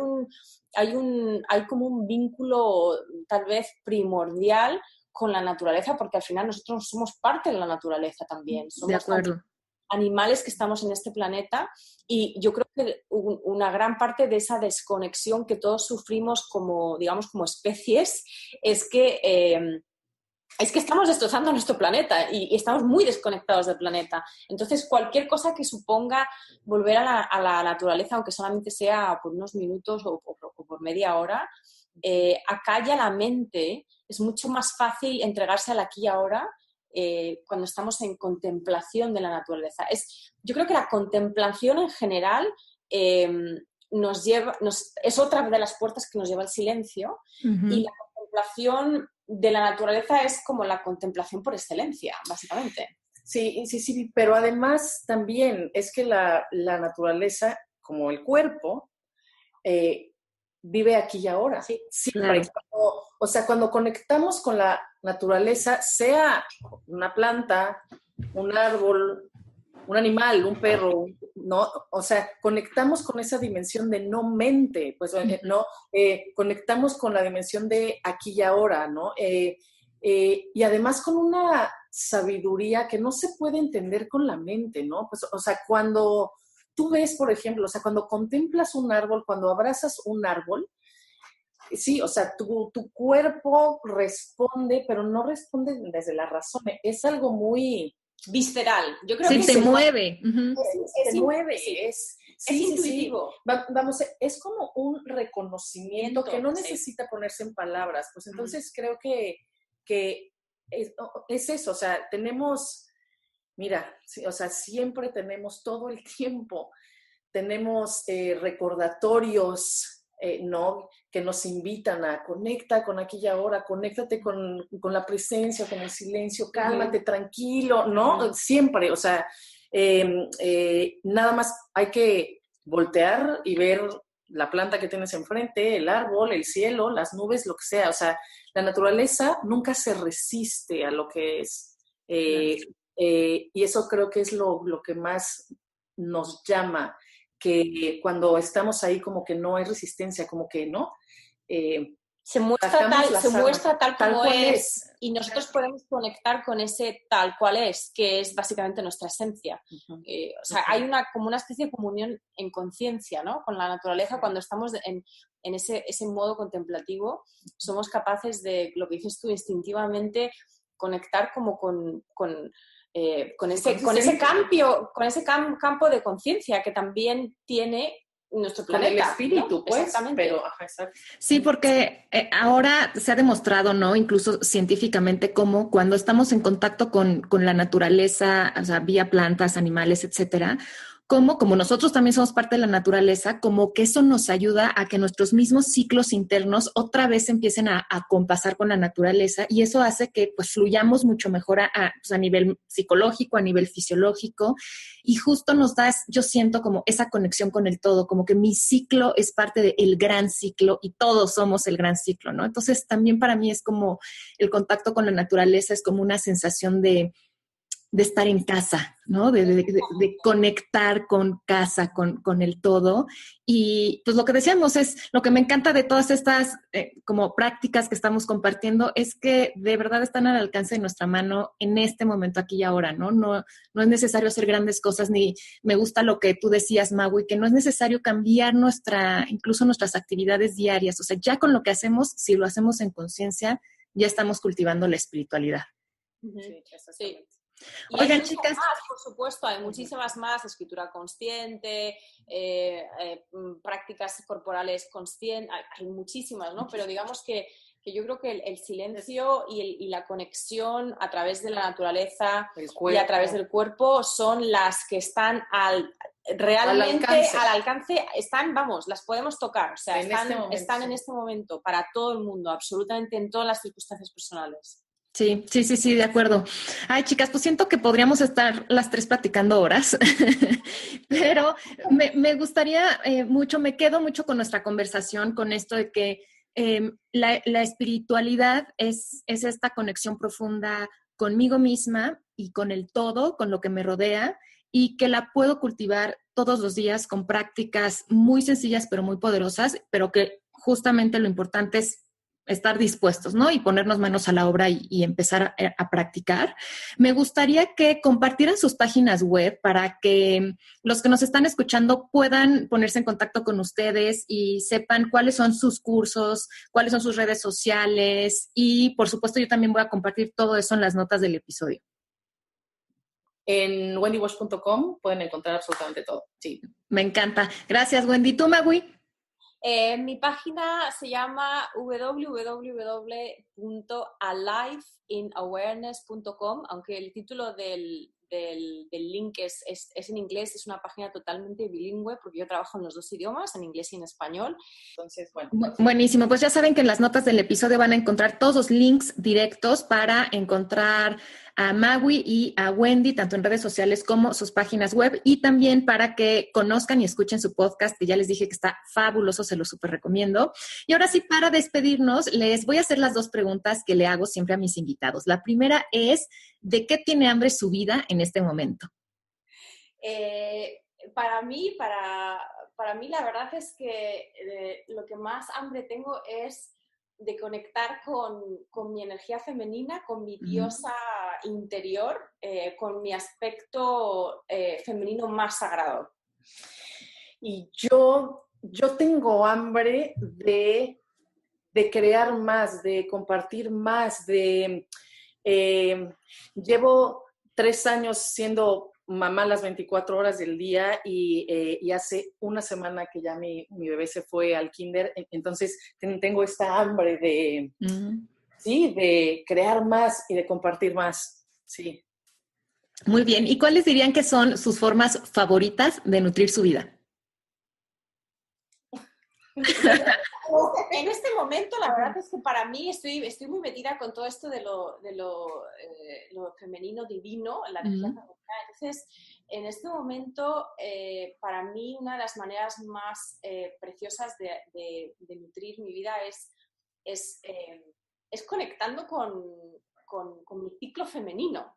Speaker 2: como un vínculo tal vez primordial con la naturaleza, porque al final nosotros somos parte de la naturaleza también. Somos
Speaker 1: de acuerdo.
Speaker 2: Animales que estamos en este planeta, y yo creo que una gran parte de esa desconexión que todos sufrimos como, digamos, como especies es que es que estamos destrozando nuestro planeta y estamos muy desconectados del planeta. Entonces, cualquier cosa que suponga volver a la naturaleza, aunque solamente sea por unos minutos o por media hora, acalla la mente. Es mucho más fácil entregarse al aquí y ahora cuando estamos en contemplación de la naturaleza. Yo creo que la contemplación en general es otra de las puertas que nos lleva al silencio, y la contemplación de la naturaleza es como la contemplación por excelencia, básicamente.
Speaker 3: Sí, pero además también es que la naturaleza, como el cuerpo, vive aquí y ahora.
Speaker 2: Sí,
Speaker 3: siempre. Claro. O sea, cuando conectamos con la naturaleza, sea una planta, un árbol, un animal, un perro, ¿no? O sea, conectamos con esa dimensión de no mente, pues, ¿no? Conectamos con la dimensión de aquí y ahora, ¿no? Y además con una sabiduría que no se puede entender con la mente, ¿no? Pues, o sea, cuando tú ves, por ejemplo, o sea, cuando contemplas un árbol, cuando abrazas un árbol, sí, o sea, tu cuerpo responde, pero no responde desde la razón. Es algo muy
Speaker 2: visceral. Yo creo
Speaker 1: sí,
Speaker 2: que
Speaker 1: te mueve.
Speaker 3: Se mueve, es
Speaker 2: intuitivo.
Speaker 3: Sí. Vamos, es como un reconocimiento que no necesita ponerse en palabras. Pues entonces creo que es eso, o sea, tenemos, mira, sí, o sea, siempre tenemos todo el tiempo, tenemos recordatorios, ¿no? Que nos invitan a conecta con aquí y ahora, conéctate con la presencia, con el silencio, cálmate, tranquilo, ¿no? Siempre, o sea, nada más hay que voltear y ver la planta que tienes enfrente, el árbol, el cielo, las nubes, lo que sea. O sea, la naturaleza nunca se resiste a lo que es. Y eso creo que es lo que más nos llama, que cuando estamos ahí como que no hay resistencia, como que no.
Speaker 2: Se muestra tal como es, y nosotros podemos conectar con ese tal cual es, que es básicamente nuestra esencia. O sea, hay como una especie de comunión en conciencia, ¿no? Con la naturaleza. Cuando estamos en ese modo contemplativo, somos capaces de, lo que dices tú, instintivamente conectar como con ese campo de conciencia que también tiene nuestro planeta.
Speaker 3: Con el espíritu, ¿no? Pues.
Speaker 2: Exactamente.
Speaker 3: Pero,
Speaker 1: sí, porque ahora se ha demostrado, ¿no? Incluso científicamente, cómo cuando estamos en contacto con la naturaleza, o sea, vía plantas, animales, etcétera, como nosotros también somos parte de la naturaleza, como que eso nos ayuda a que nuestros mismos ciclos internos otra vez empiecen a compasar con la naturaleza, y eso hace que pues fluyamos mucho mejor pues, a nivel psicológico, a nivel fisiológico, y justo nos da, yo siento como esa conexión con el todo, como que mi ciclo es parte del gran ciclo y todos somos el gran ciclo, ¿no? Entonces también para mí es como el contacto con la naturaleza es como una sensación de estar en casa, ¿no? De conectar con casa, con el todo. Y pues lo que decíamos es, lo que me encanta de todas estas como prácticas que estamos compartiendo es que de verdad están al alcance de nuestra mano en este momento, aquí y ahora, ¿no? No es necesario hacer grandes cosas, ni me gusta lo que tú decías, Maui, que no es necesario cambiar incluso nuestras actividades diarias. O sea, ya con lo que hacemos, si lo hacemos en conciencia, ya estamos cultivando la espiritualidad.
Speaker 2: Sí, exactamente. Y
Speaker 1: oigan,
Speaker 2: hay
Speaker 1: chicas,
Speaker 2: más, por supuesto, hay muchísimas más, escritura consciente, prácticas corporales conscientes, hay muchísimas, ¿no? Pero digamos que yo creo que el silencio y la conexión a través de la naturaleza y a través del cuerpo son las que están realmente al alcance, están, vamos, las podemos tocar, o sea, están en este momento para todo el mundo, absolutamente en todas las circunstancias personales.
Speaker 1: Sí, de acuerdo. Ay, chicas, pues siento que podríamos estar las tres platicando horas, pero me gustaría mucho, me quedo mucho con nuestra conversación, con esto de que la espiritualidad es esta conexión profunda conmigo misma y con el todo, con lo que me rodea, y que la puedo cultivar todos los días con prácticas muy sencillas pero muy poderosas, pero que justamente lo importante es estar dispuestos, ¿no? Y ponernos manos a la obra y empezar a practicar. Me gustaría que compartieran sus páginas web para que los que nos están escuchando puedan ponerse en contacto con ustedes y sepan cuáles son sus cursos, cuáles son sus redes sociales y, por supuesto, yo también voy a compartir todo eso en las notas del episodio.
Speaker 3: En wendywash.com pueden encontrar absolutamente todo. Sí.
Speaker 1: Me encanta. Gracias, Wendy. ¿Tú, Magui?
Speaker 2: Mi página se llama www.aliveinawareness.com, aunque el título del link es en inglés. Es una página totalmente bilingüe porque yo trabajo en los dos idiomas, en inglés y en español. Entonces, bueno.
Speaker 1: Buenísimo. Pues ya saben que en las notas del episodio van a encontrar todos los links directos para encontrar a Magui y a Wendy, tanto en redes sociales como sus páginas web, y también para que conozcan y escuchen su podcast, que ya les dije que está fabuloso, se lo súper recomiendo. Y ahora sí, para despedirnos, les voy a hacer las dos preguntas que le hago siempre a mis invitados. La primera es, ¿de qué tiene hambre su vida en este momento?
Speaker 2: Para mí, la verdad es que lo que más hambre tengo es de conectar con mi energía femenina, con mi diosa interior, con mi aspecto femenino más sagrado.
Speaker 3: Y yo tengo hambre de crear más, de compartir más, llevo 3 años siendo mamá las 24 horas del día y hace una semana que ya mi bebé se fue al kinder, entonces tengo esta hambre sí, de crear más y de compartir más, sí.
Speaker 1: Muy bien, ¿y cuáles dirían que son sus formas favoritas de nutrir su vida?
Speaker 2: En este momento, la verdad es que para mí estoy muy metida con todo esto de lo femenino divino, la energía femenina. Entonces, en este momento, para mí, una de las maneras más preciosas de nutrir mi vida es conectando con mi ciclo femenino.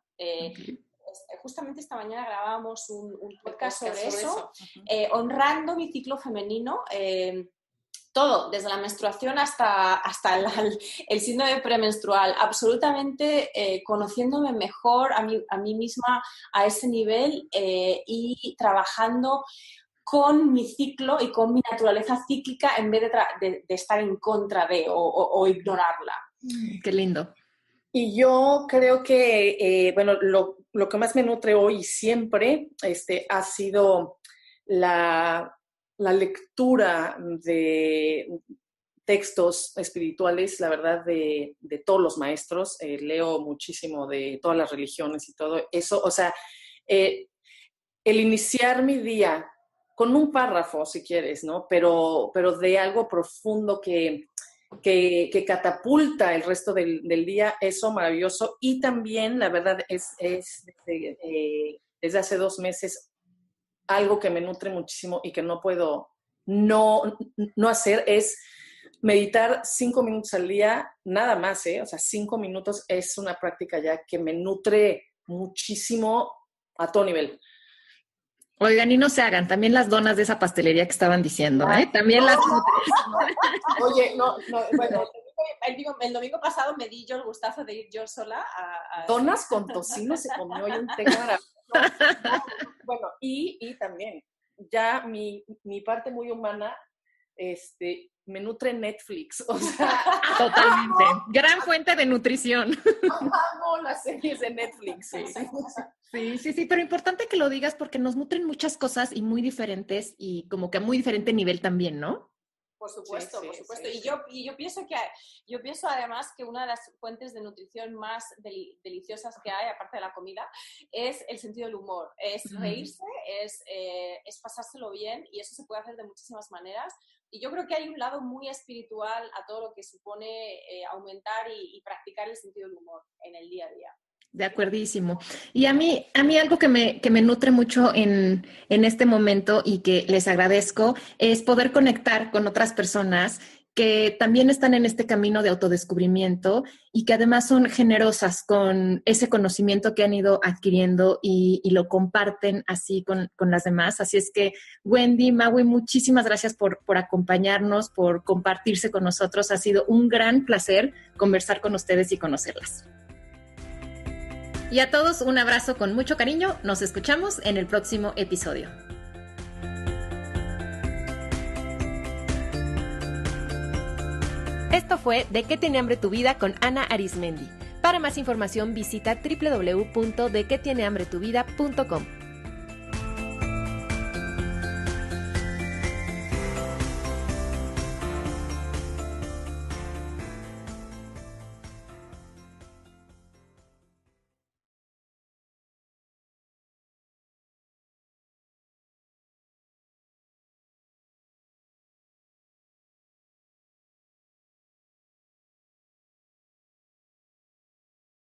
Speaker 2: Justamente esta mañana grabábamos un podcast sobre eso. Honrando mi ciclo femenino. Todo, desde la menstruación hasta el síndrome premenstrual, absolutamente conociéndome mejor a mí misma a ese nivel y trabajando con mi ciclo y con mi naturaleza cíclica en vez de estar en contra de o ignorarla.
Speaker 1: Qué lindo.
Speaker 3: Y yo creo que, bueno, lo que más me nutre hoy y siempre ha sido la lectura de textos espirituales, la verdad, de todos los maestros. Leo muchísimo de todas las religiones y todo eso. O sea, el iniciar mi día con un párrafo, si quieres, ¿no? Pero de algo profundo que catapulta el resto del día, eso maravilloso. Y también, la verdad, es desde hace 2 meses algo que me nutre muchísimo y que no puedo no hacer es meditar 5 minutos al día, nada más, O sea, 5 minutos es una práctica ya que me nutre muchísimo a todo nivel.
Speaker 1: Oigan, y no se hagan, también las donas de esa pastelería que estaban diciendo, También las nutres.
Speaker 3: Oye, bueno.
Speaker 2: El domingo pasado me di yo el gustazo de ir yo sola a...
Speaker 3: Donas con tocino se comió y un té maravilloso. Bueno, y también, ya mi parte muy humana, me nutre Netflix, o sea...
Speaker 1: Totalmente. Gran fuente de nutrición.
Speaker 3: Amo las series de Netflix.
Speaker 1: Sí, pero importante que lo digas porque nos nutren muchas cosas y muy diferentes y como que a muy diferente nivel también, ¿no?
Speaker 2: Por supuesto, por supuesto.
Speaker 3: Sí.
Speaker 2: Y yo pienso además que una de las fuentes de nutrición más deliciosas que hay, aparte de la comida, es el sentido del humor. Es reírse, es pasárselo bien, y eso se puede hacer de muchísimas maneras. Y yo creo que hay un lado muy espiritual a todo lo que supone aumentar y practicar el sentido del humor en el día a día.
Speaker 1: De acuerdísimo. Y a mí algo que me nutre mucho en este momento y que les agradezco es poder conectar con otras personas que también están en este camino de autodescubrimiento y que además son generosas con ese conocimiento que han ido adquiriendo y lo comparten así con las demás. Así es que, Wendy, Maui, muchísimas gracias por acompañarnos, por compartirse con nosotros. Ha sido un gran placer conversar con ustedes y conocerlas. Y a todos un abrazo con mucho cariño. Nos escuchamos en el próximo episodio. Esto fue ¿De qué tiene hambre tu vida? Con Ana Arizmendi. Para más información visita www.dequetienehambretuvida.com.